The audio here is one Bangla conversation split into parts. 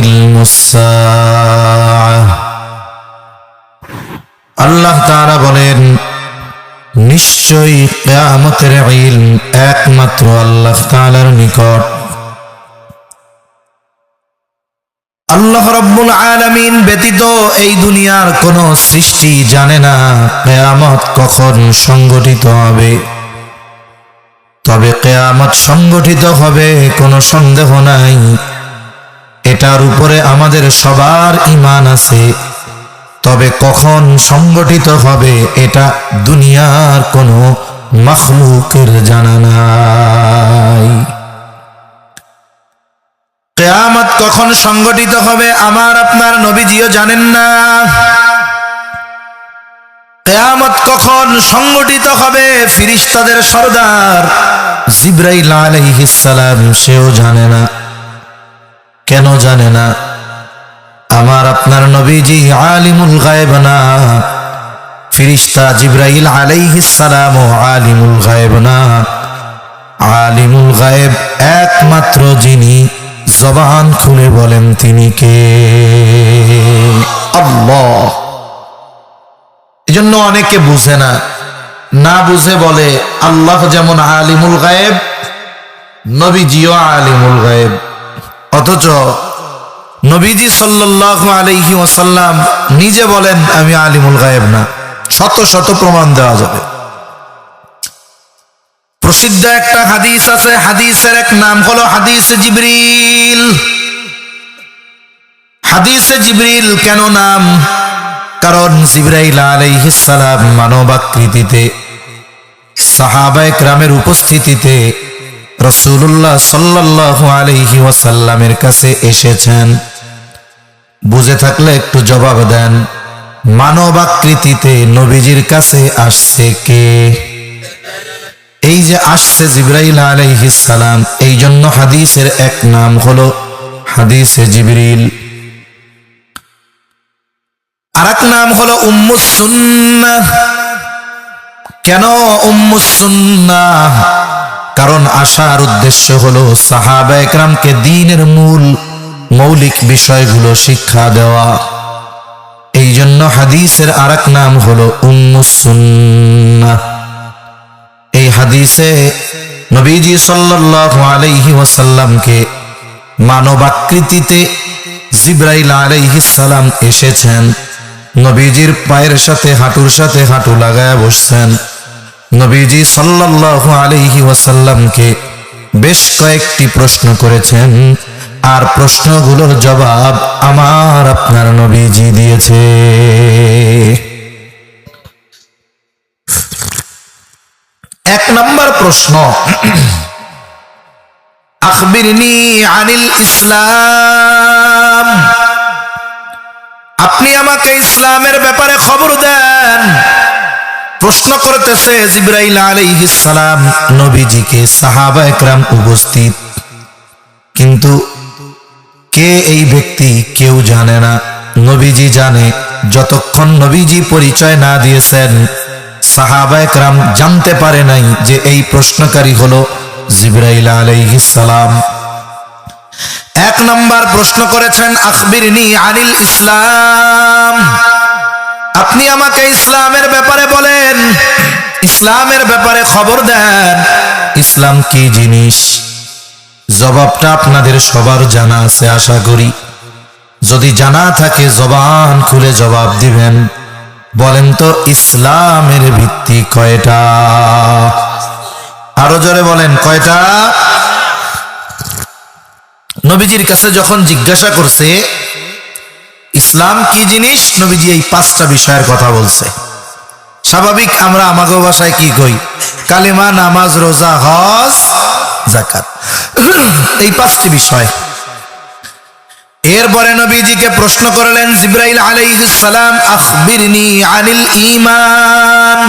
ইলমুস সাআহ। আল্লাহ তাআলা বলেন, নিশ্চয়ই কিয়ামতের ইলম একমাত্র আল্লাহ তাআলার নিকট। আল্লাহ রাব্বুল আলামিন ব্যতীত এই দুনিয়ার কোন সৃষ্টি জানে না কিয়ামত কখন সংগঠিত হবে। তবে কিয়ামত সংগঠিত হবে কোনো সন্দেহ নাই, এটার উপরে আমাদের সবার ঈমান আছে। তবে কখন সংগঠিত হবে এটা দুনিয়ার কোনো মাখলুকের জানা নাই। কিয়ামত কখন সংগঠিত হবে আমার আপনার নবীজিও জানেন না। কিয়ামত কখন সংগঠিত হবে ফেরেশতাদের সরদার জিবরাইল আলাইহিস সালাম সেও জানে না। কেন জানে না? আমার আপনার নবীজি আলিমুল গায়ব না, ফেরেশতা জিবরাইল আলাইহিস সালাম ও আলিমুল গায়ব না। আলিমুল গায়ব একমাত্র যিনি জবান খুলে বলেন তিনি কে? আল্লাহ। এজন্য অনেকে বুঝে না, না বুঝে বলে আল্লাহ যেমন আলিমুল গায়েব, নবীজিও আলিমুল গায়েব। অথচ নবীজি সাল্লাল্লাহু আলাইহি ওয়াসাল্লাম নিজে বলেন আমি আলিমুল গায়েব না। শত শত প্রমাণ দেওয়া যাবে। প্রসিদ্ধ একটা হাদিস আছে, হাদিসের এক নাম হলো হাদিসে জিবরিল। হাদিসে জিবরিল কেন নাম? কারণ জিবরাইল আলাইহিস সালাম মানবাকৃতিতে সাহাবায়ে কেরামের উপস্থিতিতে রাসূলুল্লাহ সাল্লাল্লাহু আলাইহি ওয়াসাল্লামের কাছে এসেছেন। বুঝে থাকলে একটু জবাব দেন, মানবাকৃতিতে নবীজির কাছে আসছে কে? এই যে আসছে জিবরাইল আলাইহিস সালাম, এই জন্য হাদিসের এক নাম হলো হাদিসে জিবরিল। আরেক নাম হলো উম্মুস সুন্নাহ। কেন উম্মুস সুন্নাহ? কারণ আসার উদ্দেশ্য হলো সাহাবায়ে কেরামকে দ্বীনের মৌলিক বিষয়গুলো শিক্ষা দেওয়া। এই জন্য হাদিসের আরেক নাম হলো উম্মুস সুন্নাহ। এই হাদিসে নবীজি সাল্লাল্লাহু আলাইহি ওয়াসাল্লামকে মানবাকৃতিতে জিবরাইল আলাইহিস সালাম এসেছেন। নবীজির পায়ের সাথে হাঁটুর সাথে হাঁটু লাগায় বসছেন। নবীজি সাল্লাল্লাহু আলাইহি ওয়াসাল্লামকে বেশ কয়েকটি প্রশ্ন করেছেন, আর প্রশ্নগুলোর জবাব আমার আপনার নবীজি দিয়েছে। এক নম্বর প্রশ্ন, আখবিরনি আনিল ইসলাম। আপনি আমাকে ইসলামের ব্যাপারে খবর দেন। প্রশ্ন করতেছে জিবরাইল আলাইহিস সালাম নবীজিকে, সাহাবায়ে কেরাম উপস্থিত। কিন্তু কে এই ব্যক্তি কেউ জানে না, নবীজি জানে। যতক্ষণ নবীজি পরিচয় না দিয়েছেন সাহাবায়ে কেরাম জানতে পারে নাই যে এই প্রশ্নকারী হলো জিবরাইল আলাইহিস সালাম। এক নম্বর প্রশ্ন করেছেন, আখবিরনি আনিল ইসলাম। আপনি আমাকে ইসলামের ব্যাপারে বলেন, ইসলামের ব্যাপারে খবর দেন। ইসলাম কি জিনিস? জবাবটা আপনাদের সবার জানা আছে আশা করি। যদি জানা থাকে জবান খুলে জবাব দিবেন। বলেন তো ইসলামের ভিত্তি কয়টা? আরো জোরে বলেন, কয়টা? নবীজির কাছে যখন জিজ্ঞাসা করছে ইসলাম কি জিনিস, নবীজি এই পাঁচটা বিষয়ের কথা বলছে। স্বাভাবিক আমরা আমাগো ভাষায় কি কই? কালেমা, নামাজ, রোজা, হজ, যাকাত, এই পাঁচটি বিষয়। এরপরে নবীজিকে প্রশ্ন করলেন জিবরাইল আলাইহিস সালাম, আখবিরনি আনিল ঈমান।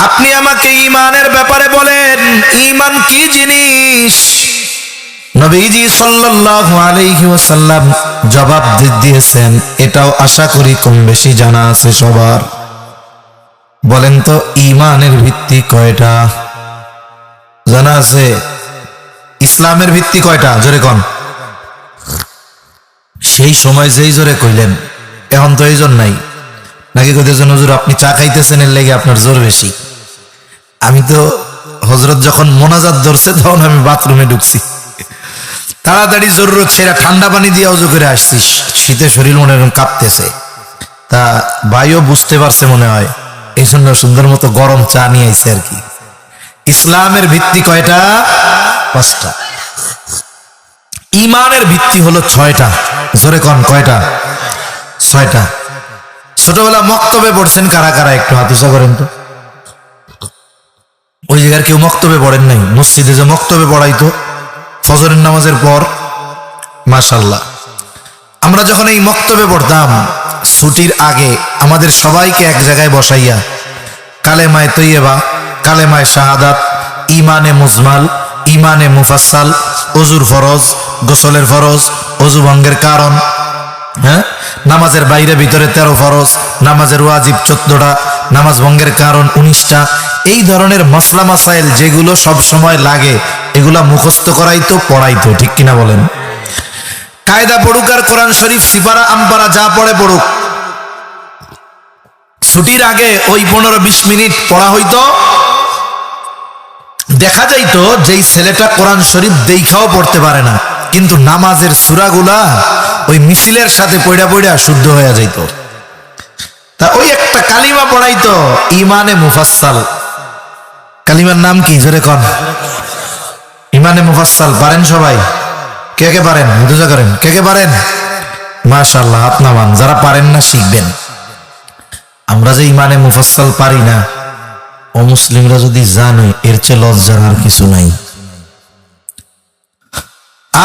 আপনি আমাকে ঈমানের ব্যাপারে বলেন, ঈমান কি জিনিস? নবীজি সাল্লাল্লাহু আলাইহি ওয়াসাল্লাম জবাব দিয়েছেন, এটাও আশা করি কম বেশি জানা আছে সবার। বলেন তো ঈমানের ভিত্তি কয়টা? জানা আছে? ইসলামের ভিত্তি কয়টা? জোরে কোন। সেই সময় যেই জোরে কইলেন, এখন তো এই জোর নাই, নাকি কইতেছেন হুজুর আপনি চা খাইতেছেন এর লেগে আপনার জোর বেশি? আমি তো হজরত যখন মোনাজাত ধরছে তখন আমি বাথরুমে ঢুকছি, তাড়াতাড়ি জরুরত ছেড়ে ঠান্ডা পানি দিয়ে অজু করে আসছি, শীতে শরীর মনে এরকম কাঁপতেছে। তা ভাইও বুঝতে পারছে মনে হয়, এই জন্য সুন্দর মতো গরম চা নিয়ে আইছে আর কি। ইসলামের ভিত্তি কয়টা? 5টা। ইমানের ভিত্তি হলো 6টা। জোরে কন কয়টা? 6টা। ছোটবেলা মক্তবে পড়ছেন কারা কারা? একটু হাত উঁচা করেন তো। ওই জায়গার কেউ মক্তবে পড়েন নাই? মসজিদে যে মক্তবে পড়াইতো ফজরের নামাজের পর, মাশাআল্লাহ। আমরা যখন এই মক্তবে পড়তাম ছুটির আগে আমাদের সবাইকে এক জায়গায় বসাইয়া কালেমায়ে তৈয়বা, কালেমায়ে শাহাদাত, ইমানে মুজমাল, ইমানে মুফাসসাল, ওজুর ফরজ, গোসলের ফরজ, ওজু ভঙ্গের কারণ, হ্যাঁ, নামাজের বাইরে ভিতরে 13 ফরজ, নামাজের ওয়াজিব 14টা, নামাজ ভঙ্গের কারণ 19টা, এই ধরনের মসলা মাসাইল যেগুলো সব সময় লাগে এগুলা মুখস্থ করাইতো, পড়াইতো, ঠিক কিনা বলেন? কায়দা পড়ুক আর কোরআন শরীফ সিপারা আমপারা যা পড়ে পড়ুক, ছুটির আগে ওই 15-20 মিনিট পড়া হইতো। দেখা যাইতো যেই ছেলেটা কোরআন শরীফ দেখাও পড়তে পারে না, কিন্তু নামাজের সূরাগুলা ওই মিছিলের সাথে পড়া পড়া শুদ্ধ হয়ে যাইত। তা ওই একটা কালিমা পড়াইতো, ইমানে মুফাসসাল। কালিমার নাম কি? জোরে কন। ইমানে মুফাসসাল। পারেন সবাই? কে কে পারেন? বুঝা করেন কে কে পারেন? মাশাআল্লাহ, হাত নামান। যারা পারেন না শিখবেন। আমরা যে ইমানে মুফাসসাল পারি না, অমুসলিমরা যদি জানে এর চেয়ে লজ্জার আর কিছু নাই।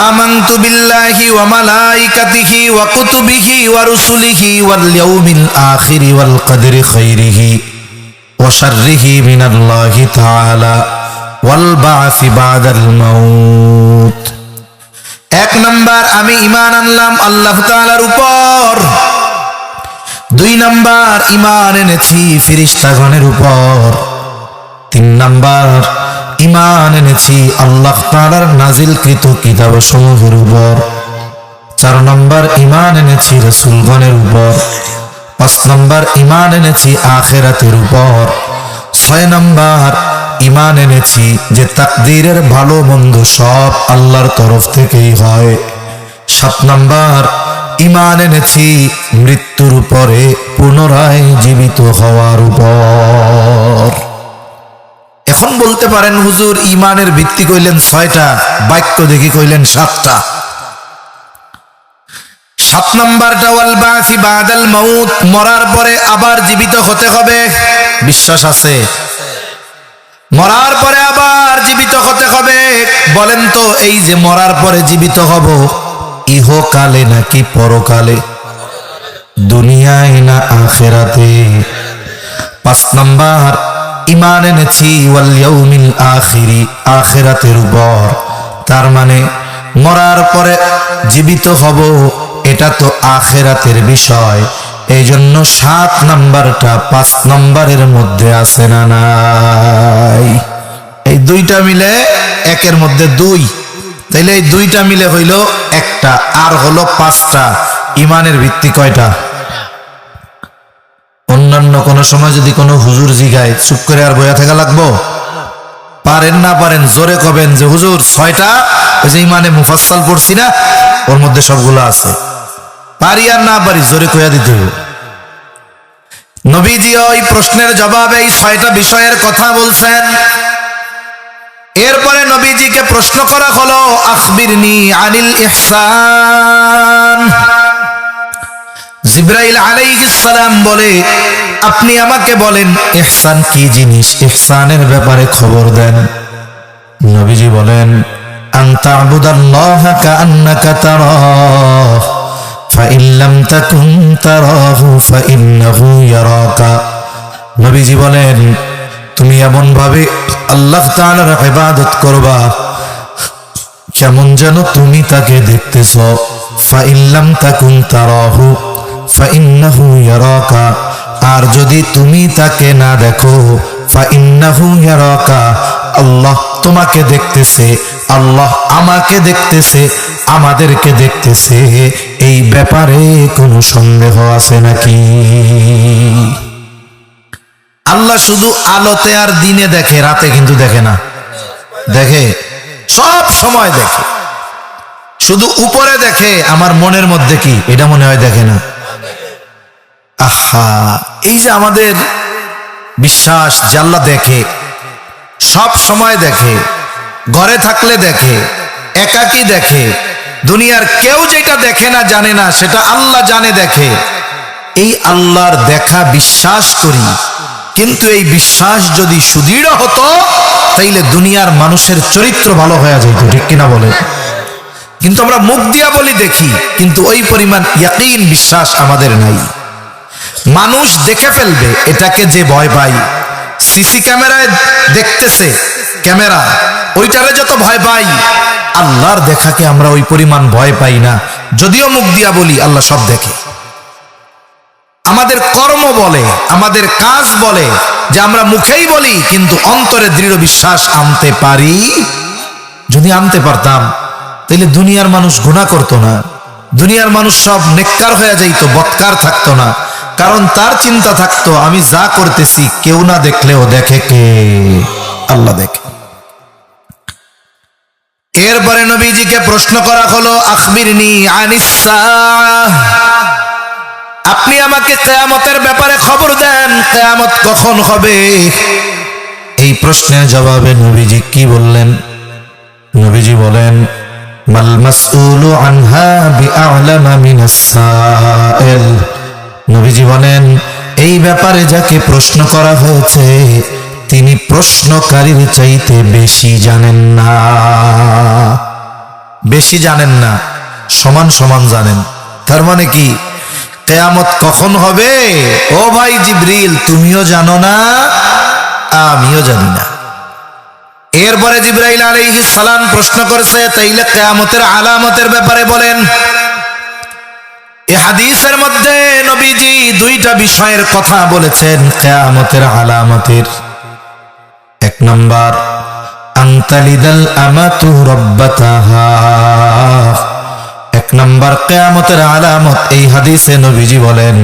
আমানতু বিল্লাহি ওয়া মালাইকাতিহি ওয়া কুতুবিহি ওয়া রুসুলিহি ওয়াল ইয়াউমিল আখিরি ওয়াল কদরি খাইরিহি ওয়া শাররিহি মিনাল্লাহি তাআলা ওয়াল বা'সি বাদাল মাউত। 1 নাম্বার, আমি ঈমান আনলাম আল্লাহ তাআলার উপর। 2 নাম্বার, ঈমান এনেছি ফেরেশতাগণের উপর। 3 নাম্বার, ঈমান এনেছি আল্লাহ তাআলার নাজিলকৃত কিতাবসমূহের উপর। 4 নাম্বার, ঈমান এনেছি রাসূলগণের উপর। 5 নাম্বার, ঈমান এনেছি আখিরাতের উপর। 6 নাম্বার, ঈমান এনেছি যে তাকদীরের ভালো মন্দ সব আল্লাহর তরফ থেকেই হয়। 7 নাম্বার, ঈমান এনেছি মৃত্যুর পরে পুনরায় জীবিত হওয়ার উপর। এখন বলতে পারেন হুজুর ঈমানের ভিত্তি কইলেন 6টা, বাক্য দেখি কইলেন 7টা। 7 নাম্বারটা ওয়াল বা'সি বাদাল মাউত, মরার পরে আবার জীবিত হতে হবে। বিশ্বাস আছে? মরার পরে আবার জীবিত হতে হবে। বলেন তো, এই যে মরার পরে জীবিত হব, ইহকালে নাকি পরকালে? দুনিয়ায় না আখিরাতে? 5 নাম্বার, ঈমান এনেছি ওয়াল ইয়াউমিল আখিরি, আখিরাতের উপর। তার মানে মরার পরে জীবিত হব, এটা তো আখিরাতের বিষয়। এই জন্য 7 নাম্বারটা 5 নাম্বারের মধ্যে আছে না নাই? এই 2টা মিলে 1-এর মধ্যে 2, তাইলে এই 2টা মিলে হইল 1টা, আর হলো 5টা। ঈমানের ভিত্তি কয়টা? অন্যান্য কোন সময় যদি কোনো হুজুর জিগায় চুপ করে আর বইয়া থাকা লাগবো? পারেন না পারেন জোরে কবেন যে হুজুর 6টা, ওই যে ঈমানে মুফাসসাল পড়ছি না, ওর মধ্যে সবগুলো আছে। পারি আর না পারি জোরে কইয়া দিতে হবে। নবীজি ওই প্রশ্নের জবাবে এই 6টা বিষয়ের কথা বলছেন। এরপরে নবীজিকে প্রশ্ন করা হলো, আখবিরনি আনিল ইহসান। জিবরাইল আলাইহিস সালাম বলে, আপনি আমাকে বলেন ইহসান কি জিনিস, ইহসানের ব্যাপারে খবর দেন। নবীজি বলেন, আন তা'বুদাল্লাহা কাআন্নাকা তারাহ ফাইন লাম তাকুন তারাহু ফাইন্নাহু ইয়ারাকা। নবীজি বলেন, তুমি এমন ভাবে আল্লাহ তাআলার ইবাদত করবা যেমন যেন তুমি তাকে দেখতেছো। ফাইন লাম তাকুন তারাহু ফাইন্নাহু ইয়ারাকা, আর যদি তুমি তাকে না দেখো, ফাইন্নাহু ইয়ারাকা, আল্লাহ তোমাকে দেখতেছে, আল্লাহ আমাকে দেখতেছে, আমাদেরকে দেখতেছে, এই ব্যাপারে কোনো সন্দেহ আছে নাকি? আল্লাহ শুধু আলোতে আর দিনে দেখে, রাতে কিন্তু দেখে না। দেখে, সব সময় দেখে। শুধু উপরে দেখে, আমার মনের মধ্যে কি এটা মনে হয় দেখে না। আহা, এই যে আমাদের বিশ্বাস যে আল্লাহ দেখে, সব সময় দেখে, ঘরে থাকলে দেখে, একাকী দেখে, দুনিয়ার কেউ যেটা দেখে না জানে না সেটা আল্লাহ জানে দেখে। এই আল্লাহর দেখা বিশ্বাস করি, কিন্তু এই বিশ্বাস যদি সুদৃঢ় হতো তাইলে দুনিয়ার মানুষের চরিত্র ভালো হয়ে যেত, ঠিক কিনা বলে? কিন্তু আমরা মুখ দিয়া বলি দেখি, কিন্তু ওই পরিমাণ ইয়াকিন বিশ্বাস আমাদের নাই। মানুষ দেখে ফেলবে এটাকে যে ভয় পাই, সিসি ক্যামেরায় দেখতেছে ক্যামেরা, ওইটারে যত ভয় পাই, আল্লাহর দেখাকে আমরা ওই পরিমাণ ভয় পাই না। যদিও মুখ দিয়া বলি আল্লাহ সব দেখে। আমাদের কর্ম বলে, আমাদের কাজ বলে যে আমরা মুখেই বলি, কিন্তু অন্তরে দৃঢ় বিশ্বাস আনতে পারি। যদি আনতে পারতাম তাহলে দুনিয়ার মানুষ গুনাহ করতো না, দুনিয়ার মানুষ সব নেককার হয়ে যাইতো, বদকার থাকতো না। কারণ তার চিন্তা থাকতো আমি যা করতেছি কেউ না দেখলেও দেখে কে? আল্লাহ দেখে। এরপরে নবীজিকে প্রশ্ন করা হলো, আখবিরনি আনিস সাআহ, আপনি আমাকে কিয়ামতের ব্যাপারে খবর দেন, কিয়ামত কখন হবে? এই প্রশ্নের জবাবে নবীজি কি বললেন? নবীজি বলেন, মাল মাসউলু আনহা বিআ'লামা মিনাস সাইল। নবীজি বলেন, এই ব্যাপারে যাকে প্রশ্ন করা হয়েছে তিনি প্রশ্নকারীর চাইতে বেশি জানেন না। বেশি জানেন না, সমান সমান জানেন। তার মানে কি, কিয়ামত কখন হবে ও ভাই জিবরিল তুমিও জানো না, আমিও জানি না। এরপরে জিবরাইল আলাইহিস সালাম প্রশ্ন করেছে, তাইলে কিয়ামতের আলামতের ব্যাপারে বলেন। এই হাদিসের মধ্যে নবীজি দুইটা বিষয়ের কথা বলেছেন কিয়ামতের আলামতের। এক নাম্বার, আনতালিদাল আমাতু রাব্বাতাহা। এক নাম্বার কিয়ামতের আলামত এই হাদিসে নবীজি বলেন,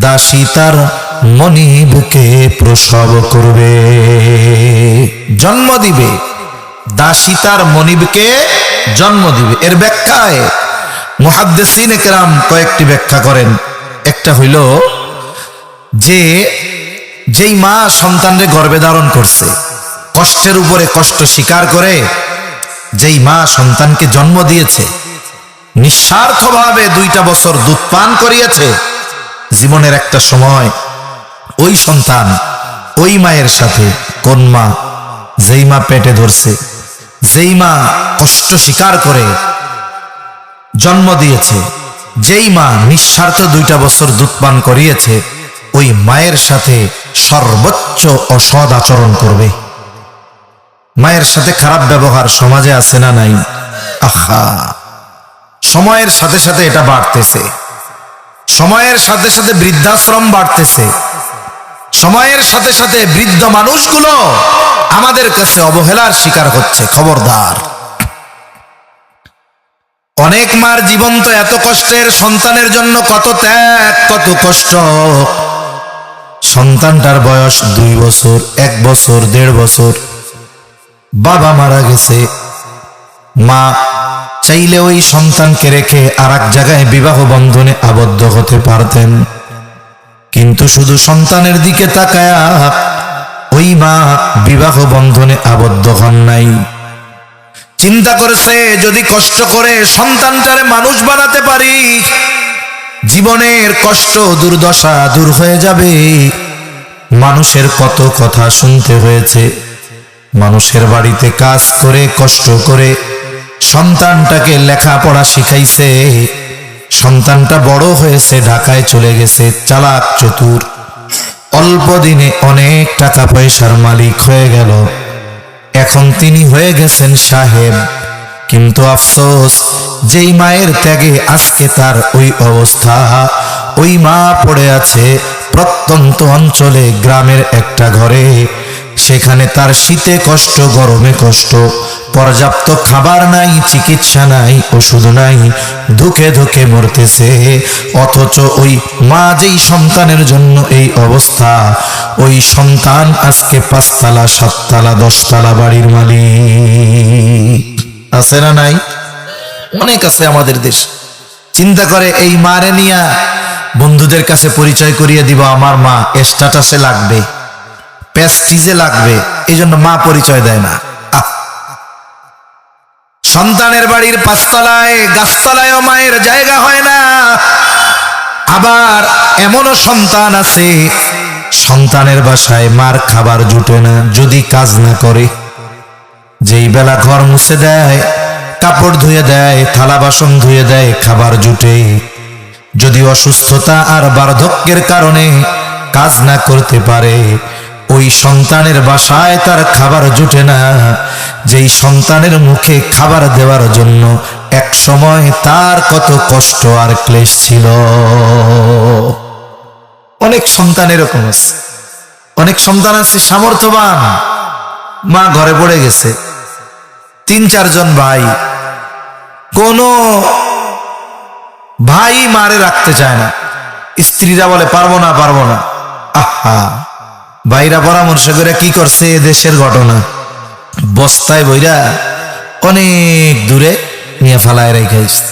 দাসী তার মনিবকে প্রসব করবে, জন্ম দিবে। দাসী তার মনিবকে জন্ম দিবে। এর ব্যাখ্যায় মুহাদ্দিসিনে কেরাম কয়েকটি ব্যাখ্যা করেন। একটা হইল যে যেই মা সন্তানরে গর্ভে ধারণ করছে, কষ্টের উপরে কষ্ট স্বীকার করে যেই মা সন্তানকে জন্ম দিয়েছে, নিঃস্বার্থভাবে 2টা বছর দুধ পান করিয়েছে, জীবনের একটা সময় ওই সন্তান ওই মায়ের সাথে, কোন মা? যেই মা পেটে ধরছে, যেই মা কষ্ট স্বীকার করে জন্ম দিয়েছে, যেই মা নিঃস্বার্থ 2টা বছর দুধ পান করিয়েছে, ওই মায়ের সাথে সর্বোচ্চ অসৎ আচরণ করবে। মায়ের সাথে খারাপ ব্যবহার সমাজে আছে না নাই? আহা, সময়ের সাথে সাথে এটা বাড়তেছে, সময়ের সাথে সাথে বৃদ্ধাশ্রম বাড়তেছে, সময়ের সাথে সাথে বৃদ্ধ মানুষগুলো আমাদের কাছে অবহেলার শিকার হচ্ছে। খবরদার। অনেক মার জীবন তো এত কষ্টের, সন্তানের জন্য কত ত্যাগ, কত কষ্ট। সন্তানটার বয়স 2 বছর, 1 বছর, 1.5 বছর, বাবা মারা গেছে। মা চাইলে ওই সন্তানকে রেখে আর এক জায়গায় বিবাহ বন্ধনে আবদ্ধ হতে পারতেন, কিন্তু শুধু সন্তানের দিকে তাকায়া ওই মা বিবাহ বন্ধনে আবদ্ধ হন নাই। চিন্তা করেছে যদি কষ্ট করে সন্তানটারে মানুষ বানাতে পারি, জীবনের কষ্ট দুর্দশা দূর হয়ে যাবে। মানুষের কত কথা শুনতে হয়েছে, মানুষের বাড়িতে কাজ করে কষ্ট করে সন্তানটাকে লেখাপড়া শিখাইছে, সন্তানটা বড় হয়েছে, ঢাকায় চলে গেছে, চালাক চতুর, অল্প দিনে অনেক টাকা পয়সার মালিক হয়ে গেল। এখন তিনি হয়ে গেছেন সাহেব, কিন্তু আফসোস যেই মায়ের ত্যাগে আজকে তার ওই অবস্থা। ওই মা পড়ে আছে প্রত্যন্ত অঞ্চলে, গ্রামের একটা ঘরে, সেখানে তার শীতে কষ্ট, গরমে কষ্ট, পর্যাপ্ত খাবার নাই, চিকিৎসা নাই, ওষুধ নাই, ধুকে ধুকে মরতেছে। অথচ ওই মা যেই সন্তানের জন্য এই অবস্থা, ওই সন্তান আজকে 5 তলা 7 তলা 10 তলা বাড়ির মালিক। আছে না নাই? অনেক আছে আমাদের দেশ। চিন্তা করে এই মারে নিয়া বন্ধুদের কাছে পরিচয় করিয়ে দিব, আমার মা স্ট্যাটাসে লাগবে, প্রেস্টিজে লাগবে, এই জন্য মা পরিচয় দেয় না। সন্তানের বাড়ির 5 তলায় গাছতলায়ও মায়ের জায়গা হয় না। আবার এমনও সন্তান আছে, সন্তানের বাসায় মার খাবার জুটে না যদি কাজ না করে। যেই বেলা ঘর মুছে দেয়, কাপড় ধুয়ে দেয়, থালা বাসন ধুয়ে দেয়, খাবার জুটে। যদি অসুস্থতা আর বার্ধক্যের কারণে কাজ না করতে পারে, ওই সন্তানের বাসায় তার খাবার জুটে না। যেই সন্তানের মুখে খাবার দেওয়ার জন্য এক সময় তার কত কষ্ট আর ক্লেশ ছিল। অনেক সন্তান এরকম আছে। অনেক সন্তান আছে সামর্থ্যবান, মা ঘরে পড়ে গেছে, 3-4 জন ভাই, কোনো ভাই মারে রাখতে চায় না। স্ত্রীরা বলে পারবো না পারবো না। আহা, ভাইরা পরামর্শ করে কি করছে, দেশের ঘটনা, বস্তায় বইরা অনেক দূরে নিয়ে ফালায় রেখেছে।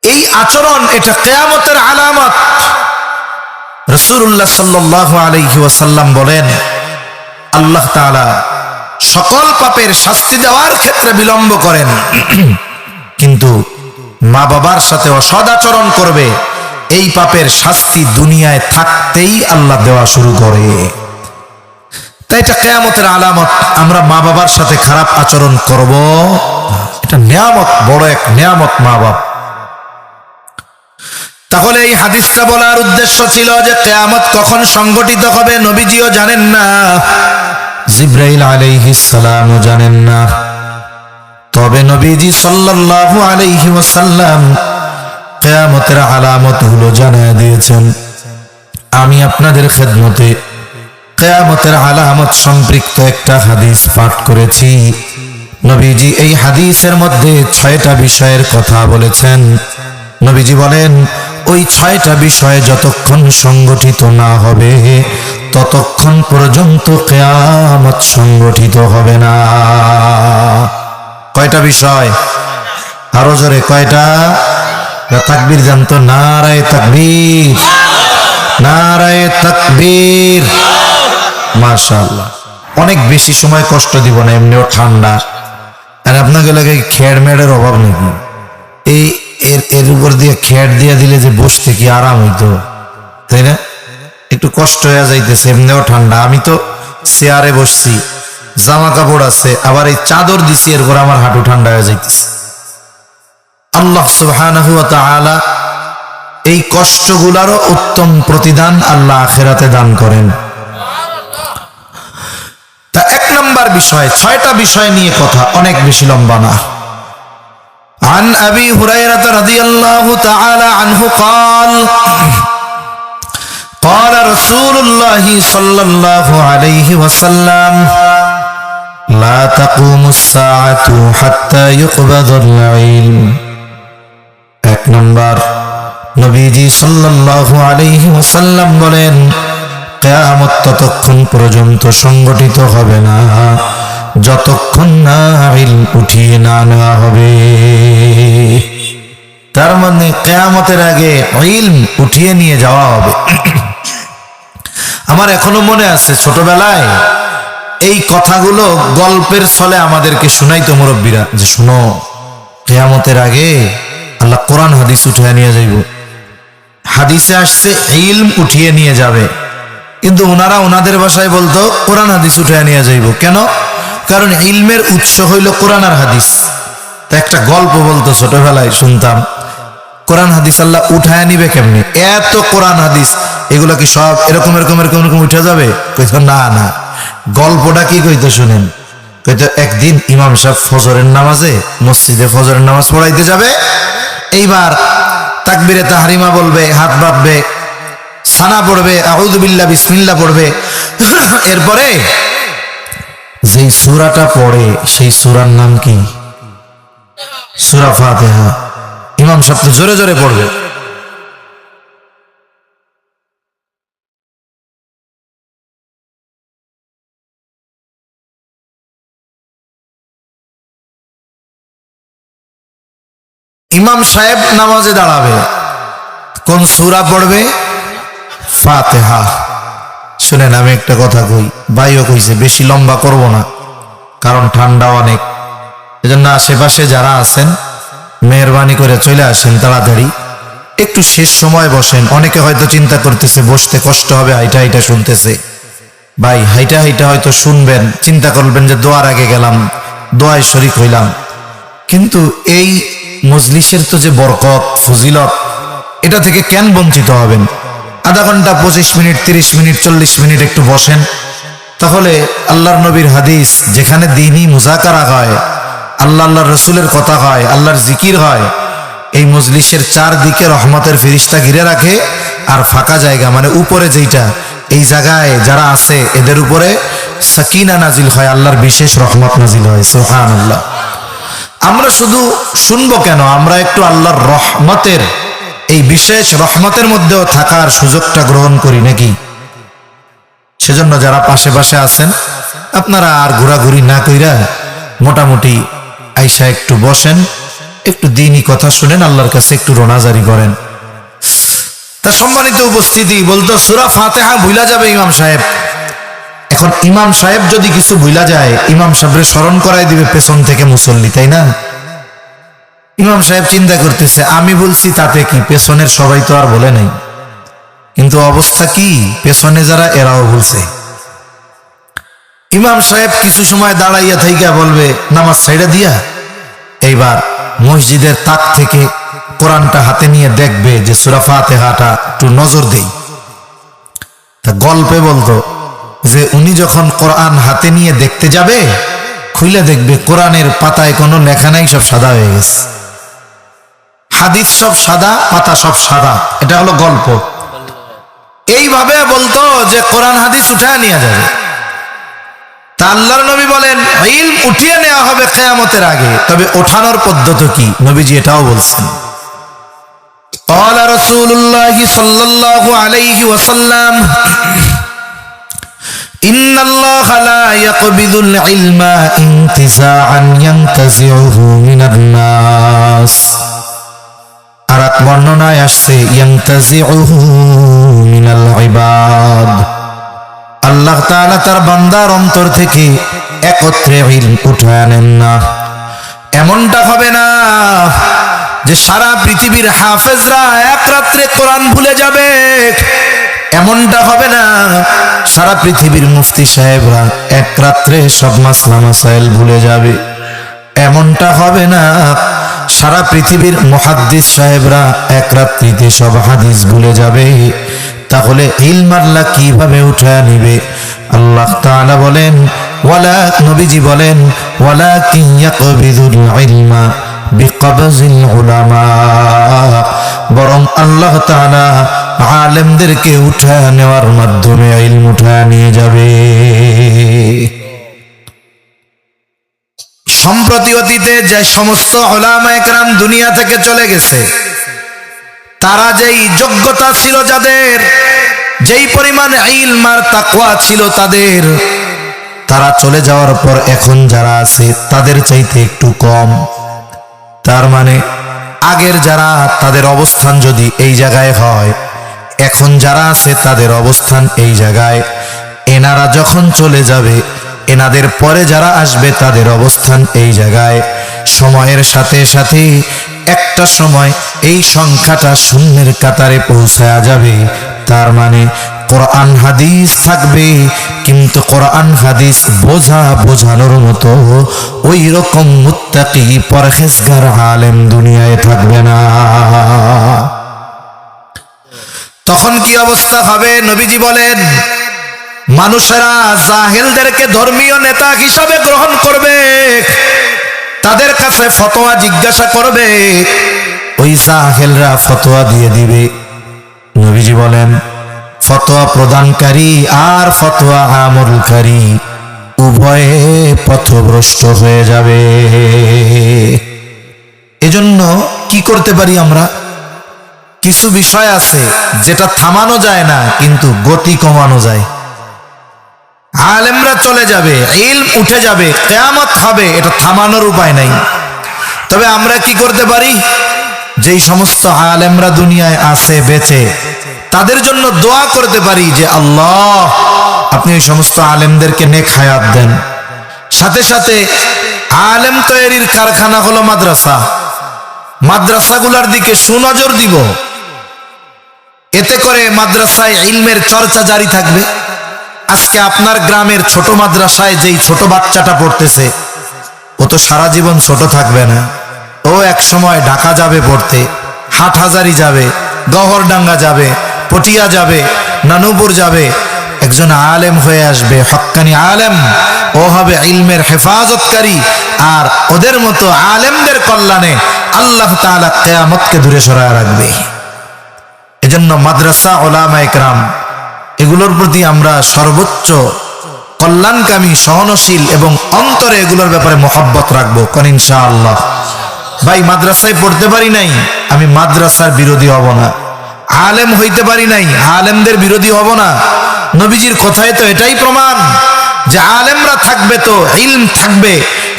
এই আচরণ, এটা কিয়ামতের আলামত। রাসূলুল্লাহ সাল্লাল্লাহু আলাইহি ওয়াসাল্লাম বলেন, আল্লাহ তাআলা সকল পাপের শাস্তি দেওয়ার ক্ষেত্রে বিলম্ব করেন, কিন্তু মা বাবার সাথে অসদাচরণ করবে, এই পাপের শাস্তি দুনিয়ায় থাকতেই আল্লাহ দেওয়া শুরু করে। তাই এটা কিয়ামতের আলামত। আমরা মা বাবার সাথে খারাপ আচরণ করব, এটা নিয়ামত, বড় এক নিয়ামত মা বাপ। তাহলে এই হাদিসটা বলার উদ্দেশ্য ছিল যে কিয়ামত কখন সংঘটিত হবে নবীজিও জানেন না, জিবরাইল আলাইহিস সালামও জানেন না। তবে নবীজি সাল্লাল্লাহু আলাইহি ওয়াসাল্লাম কিয়ামতের আলামতগুলো জানিয়ে দিয়েছেন। আমি আপনাদের খেদমতে কিয়ামতের আলামত সম্পৃক্ত একটা হাদিস পাঠ করেছি। নবীজি এই হাদিসের মধ্যে 6টা বিষয়ের কথা বলেছেন। নবীজি বলেন, ওই 6টা বিষয় যতক্ষণ সংগঠিত না হবে ততক্ষণ পর্যন্ত কিয়ামত সংগঠিত হবে না। কয়টা বিষয়? আরো জোরে কয়টা? তাকবীর জানতো? নারায়ে তাকবীর, নারায়ে তাকবীর। মাশাআল্লাহ। অনেক বেশি সময় কষ্ট দিব না, এমনিও ঠান্ডা, আর আপনাকে লাগে খেড় মেড়ের অভাব নাকি? এই এর উপর দিয়ে খেড় দিয়ে দিলে যে বসতে কি আরাম হইতো, তাই না? একটু কষ্ট হয়ে যাইতেছে, এমনিও ঠান্ডা। আমি তো চেয়ারে বসছি, জামা কাপড় আছে, আবার এই চাদর দিছি, এরপর আমার হাঁটু ঠান্ডা হয়ে যাইতেছে। আল্লাহ সুবহানাহু ওয়া তাআলা এই কষ্টগুলারও উত্তম প্রতিদান আল্লাহ আখিরাতে দান করেন। তা 1 নম্বর বিষয়, 6টা বিষয় নিয়ে কথা, অনেক বেশি লম্বা না। عن أبي هريرة رضي الله تعالى عنه قال قال رسول الله صلى الله عليه وسلم لا تقوم الساعة حتى يقبض العلم। 1 নম্বর, নবীজি সাল্লাল্লাহু আলাইহি ওয়াসাল্লাম বলেন, কিয়ামত ততক্ষণ পর্যন্ত সংগঠিত হবে না যতক্ষণ না ইলম উঠিয়ে না নেওয়া হবে। তার মানে কিয়ামতের আগে ইলম উঠিয়ে নিয়ে যাওয়া হবে। আমার এখনো মনে আছে, ছোটবেলায় এই কথাগুলো গল্পের ছলে আমাদেরকে শুনাইতো মুরব্বীরা, যে শুনো, কিয়ামতের আগে আল্লাহ কোরআন হাদিস উঠিয়ে নিয়ে যাইব। হাদিসে আসছে ইলম উঠিয়ে নিয়ে যাবে, কিন্তু ওনারা ওনাদের ভাষায় বলতো কোরআন হাদিস উঠিয়ে নিয়ে যাইব। কেন? কারণ ইলমের উৎস হইল কোরআন আর হাদিস। তা একটা গল্প বলতো, ছোটবেলায় শুনতাম, কোরআন হাদিস আল্লাহ উঠায় নিবে কেমনি? এত কোরআন হাদিস, এগুলো কি সব এরকম এরকম এরকম এরকম উঠে যাবে? কইতো না না। গল্পটা কি কইতো শুনেন। কইতো একদিন ইমাম সাহেব ফজরের নামাজে মসজিদে ফজরের নামাজ পড়াইতে যাবে। এইবার তাকবীরে তাহরিমা বলবে, হাত বাঁধবে, সানা পড়বে, আউযু বিল্লাহ বিসমিল্লাহ পড়বে। এরপরে যেই সূরাটা পড়ে সেই সূরার নাম কি? সূরা ফাতিহা। ইমাম সাহেব তো জোরে জোরে পড়বে। ইমাম সাহেব নামাজে দাঁড়াবে, কোন সূরা পড়বে? ফাতিহা। শুনেন, আমি একটা কথা কই, ভাইও কইছে বেশি লম্বা করব না, কারণ ঠান্ডা অনেক। এজন্য আশেপাশে যারা আছেন মেহরবানি করে চলে আসেন তাড়াতাড়ি, একটু শেষ সময় বসেন। অনেকে হয়তো চিন্তা করতেছে বসতে কষ্ট হবে, হাইটা হাইটা শুনতেছে। ভাই, হাইটা হাইটা হয়তো শুনবেন, চিন্তা করবেন যে দোয়ার আগে গেলাম, দোয়ায় শরীক হইলাম, কিন্তু এই মজলিসের তো যে বরকত ফজিলত, এটা থেকে কেন বঞ্চিত হবেন? আধা ঘন্টা 25 মিনিট 30 মিনিট 40 মিনিট একটু বসেন, তাহলে আল্লাহর নবীর হাদিস, যেখানে দ্বীনি মুযাকারা হয়, আল্লাহর রসুলের কথা হয়, আল্লাহর জিকির হয়, এই মজলিসের চারদিকে রহমতের ফেরেশতা ঘিরে রাখে। আর ফাঁকা জায়গা মানে উপরে যেটা, এই জায়গায় যারা আছে এদের উপরে সাকিনা নাজিল হয়, আল্লাহর বিশেষ রহমত নাজিল হয়। সুবহানাল্লাহ। আমরা শুধু শুনবো কেন, আমরা একটু আল্লাহর রহমতের, এই বিশেষ রহমতের মধ্যেও থাকার সুযোগটা গ্রহণ করি নাকি? সেজন্য যারা পাশে পাশে আছেন, আপনারা আর ঘোরাঘুরি না কইরা মোটামুটি আইসা একটু বসেন, একটু দ্বীনি কথা শুনেন, আল্লাহর কাছে একটু রোনাজারি করেন। তা সম্মানিত উপস্থিতি, বলতো সূরা ফাতিহা ভুলা যাবে ইমাম সাহেব। এখন ইমাম সাহেব যদি কিছু ভুলা যায়, ইমাম সাহেবরে স্মরণ করাই দিবে পেছন থেকে মুসল্লি, তাই না? ইমাম সাহেব চিন্তা করতেছে আমি বলছি তাতে কি, পেছনের সবাই তো আর বলে নাই, কিন্তু অবস্থা কি, পেছনে যারা এরাও বলছে। ইমাম সাহেব কিছু সময় দাঁড়াইয়া থাইকা বলবে নামাজ ছাইড়া দিয়া এইবার মসজিদের তাক থেকে কোরআনটা হাতে নিয়ে দেখবে যে সূরা ফাতিহাটা একটু নজর দেই। তা গল্পে বলতো যে উনি যখন কোরআন হাতে নিয়ে দেখতে যাবে, খুলে দেখবে কোরআনের পাতায় কোনো লেখা নাই, সব সাদা হয়ে গেছে। হাদিস সব সাদা, পাতা সব সাদা, এটা হলো গল্প। এইভাবে বলতো যে কোরআন হাদিস উঠায় নিয়ে যাবে। তা আল্লাহর নবী বলেন ইলম উঠিয়ে নেওয়া হবে কিয়ামতের আগে, তবে ওঠানোর পদ্ধতি কি, নবীজি এটাও বলছেন। قال رسول الله صلى الله عليه وسلم إن الله لا يقبض العلم انتزاعا ينتزعه من الناس। আর এক বর্ণনায় আসছে ইয়ানতাজিউহু মিনাল ইবাদ। আল্লাহ তাআলা তার বান্দার অন্তর থেকে একত্রে ইলম উঠায় নেন না। এমনটা হবে না যে সারা পৃথিবীর হাফেজরা এক রাত্রে কোরআন ভুলে যাবে, এমনটা হবে না সারা পৃথিবীর মুফতি সাহেবরা এক রাত্রে সব মাসলা মাসাইল ভুলে যাবে, এমনটা হবে না সারা পৃথিবীর মুহাদ্দিস সাহেবরা এক রাত্রিতে সব হাদিস ভুলে যাবে। তাহলে ইলম আল্লাহ কিভাবে উঠায় নিবে? আল্লাহ তাআলা বলেন, ওয়ালা, নবীজি বলেন, ওয়ালাকিন ইয়াকবিদুল ইলমা বিকবজিল উলামা। বরং আল্লাহ তাআলা আলেমদেরকে উঠায় নেওয়ার মাধ্যমে ইলম উঠায় নিয়ে যাবে। সম্প্রতি অতীতে যে সমস্ত উলামায়ে কেরাম দুনিয়া থেকে চলে গেছে, তারা যেই যোগ্যতা ছিল যাদের, যেই পরিমাণ ইলম আর তাকওয়া ছিল তাদের, তারা চলে যাওয়ার পর এখন যারা আছে তাদের চাইতে একটু কম। তার মানে আগের যারা, তাদের অবস্থান যদি এই জায়গায় হয়, এখন যারা আছে তাদের অবস্থান এই জায়গায়। এনারা যখন চলে যাবে, এনাদের পরে যারা আসবে তাদের অবস্থান এই জায়গায়। সময়ের সাথে সাথে একটা সময় এই সংখ্যাটা শূন্যের কাতারে পৌঁছায়া যাবে। তার মানে কোরআন হাদিস থাকবে, কিন্তু কোরআন হাদিস বোঝানোর মতো ওই রকম মুত্তাকি পরহেজগার আলেম দুনিয়ায় থাকবে না। তখন কি অবস্থা হবে? নবীজি বলেন, মানুষেরা জাহেলদেরকে ধর্মীয় নেতা হিসাবে গ্রহণ করবে, তাদের কাছে ফতোয়া জিজ্ঞাসা করবে, ওই জাহেলরা ফতোয়া দিয়ে দিবে। নবীজি বলেন, ফতোয়া প্রদানকারী আর ফতোয়া আমলকারী উভয়ে পথভ্রষ্ট হয়ে যাবে। এজন্য কি করতে পারি আমরা? কিছু বিষয় আছে যেটা থামানো যায় না, কিন্তু গতি কমানো যায়। আলেমরা চলে যাবে, ইলম উঠে যাবে, কিয়ামত হবে, এটা থামানোর উপায় নাই। তবে আমরা কি করতে পারি? যেই সমস্ত আলেমরা দুনিয়ায় আছে বেঁচে, তাদের জন্য দোয়া করতে পারি যে আল্লাহ আপনি এই সমস্ত আলেমদেরকে নেক হায়াত দেন। সাথে সাথে আলেম তৈরির কারখানা হলো মাদ্রাসা, মাদ্রাসাগুলোর দিকে সুনজর দিব। এতে করে মাদ্রাসায় ইলমের চর্চা জারি থাকবে। আজকে আপনার গ্রামের ছোট মাদ্রাসায় যেই ছোট বাচ্চাটা পড়তেছে, ও তো সারা জীবন ছোট থাকবে না। ও এক সময় ঢাকা যাবে পড়তে, হাটহাজারি যাবে, গহরডাঙ্গা যাবে, পটিয়া যাবে, নানুপুর যাবে, একজন আলেম হয়ে আসবে, হক্কানি আলেম। ও হবে ইলমের হেফাজতকারী। আর ওদের মতো আলেমদের কল্যাণে আল্লাহ তাআলা কিয়ামতকে দূরে সরায় রাখবে। এজন্য মাদ্রাসা, উলামা ইকরাম, এগুলোর প্রতি আমরা সর্বোচ্চ কল্যাণকামী, সহনশীল এবং অন্তরে এগুলোর ব্যাপারে মহব্বত রাখবো কোন ইনশাআল্লাহ। ভাই, মাদ্রাসায় পড়তে পারি নাই, আমি মাদ্রাসার বিরোধী হব না। আলেম হইতে পারি নাই, আলেমদের বিরোধী হব না। নবীজির কথায় তো এটাই প্রমাণ যে আলেমরা থাকবে তো ইলম থাকবে,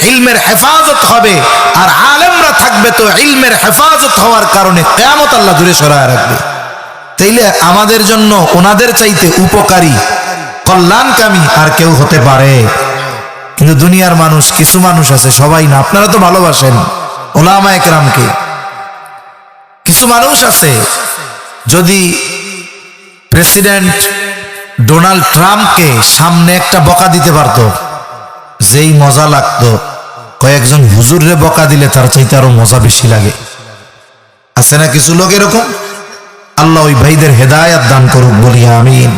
ইলমের হেফাজত হবে। আর আলেমরা থাকবে তো ইলমের হেফাজত হওয়ার কারণে কিয়ামত আল্লাহ দূরে সরায় রাখবে। তাইলে আমাদের জন্য ওনাদের চাইতে উপকারী, কল্যাণকামী আর কেউ হতে পারে? কিন্তু দুনিয়ার মানুষ, কিছু মানুষ আছে, সবাই না, আপনারা তো ভালোবাসেন উলামা ইকরামকে। কিছু মানুষ আছে, যদি প্রেসিডেন্ট ডোনাল্ড ট্রাম্পকে সামনে একটা বকা দিতে পারতো, যেই মজা লাগতো, কয়েকজন হুজুররে বকা দিলে তার চাইতে আরো মজা বেশি লাগে। আছে না কিছু লোক এরকম? আল্লাহ ওই ভাইদের হেদায়েত দান করুক, বলি আমিন।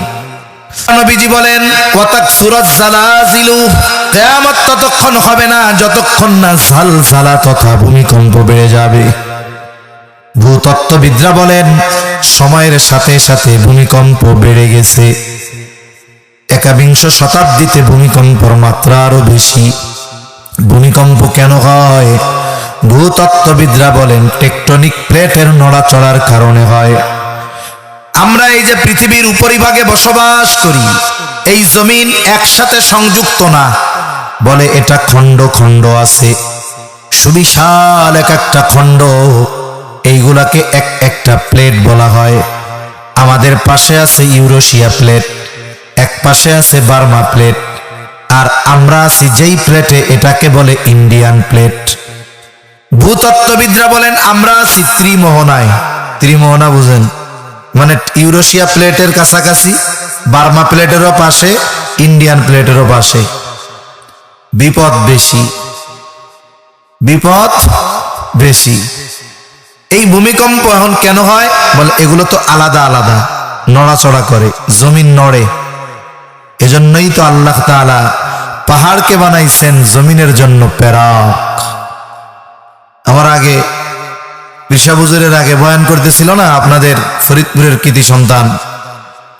নবীজি বলেন ওয়াতাকসুরাজ জালাজিলু, কিয়ামত ততক্ষণ হবে না যতক্ষণ না জালজালা তথা ভূমিকম্প বেড়ে যাবে। ভূতত্ত্ববিদরা বলেন সময়ের সাথে সাথে ভূমিকম্প বেড়ে গেছে। 21 শতাব্দীতে ভূমিকম্পের মাত্রা আরো বেশি। ভূমিকম্প কেন হয়? ভূতত্ত্ববিদরা বলেন টেকটনিক প্লেটের নড়াচড়ার কারণে হয়। আমরা এই যে পৃথিবীর উপরিভাগে বসবাস করি, এই জমিন একসাথে সংযুক্ত না, বলে এটা খণ্ড খণ্ড আছে, সুবিশাল এক একটা খণ্ড। এইগুলাকে এক একটা প্লেট বলা হয়। আমাদের পাশে আছে ইউরেশিয়া প্লেট, এক পাশে আছে বার্মা প্লেট, আর আমরা আছি যেই প্লেটে, এটাকে বলে ইন্ডিয়ান প্লেট। ভূতত্ত্ববিদরা বলেন আমরা আছি ত্রিমোহনায়। ত্রিমোহনা বুঝেন? মানে ইউরেশিয়া প্লেটের কাছাকাছি, বার্মা প্লেটেরও পাশে, ইন্ডিয়ান প্লেটেরও পাশে। বিপদ বেশি, বিপদ বেশি। এই ভূমিকম্প এখন কেন হয়? বলে এগুলো তো আলাদা আলাদা নড়াচড়া করে, জমিন নড়ে। এজন্যই তো আল্লাহ তাআলা পাহাড়কে বানাইছেন জমিনের জন্য প্রেরক। আমার আগে বিশা হুজুরের আগে বয়ান করতেছিল না আপনাদের ফরিদপুরের কৃতি সন্তান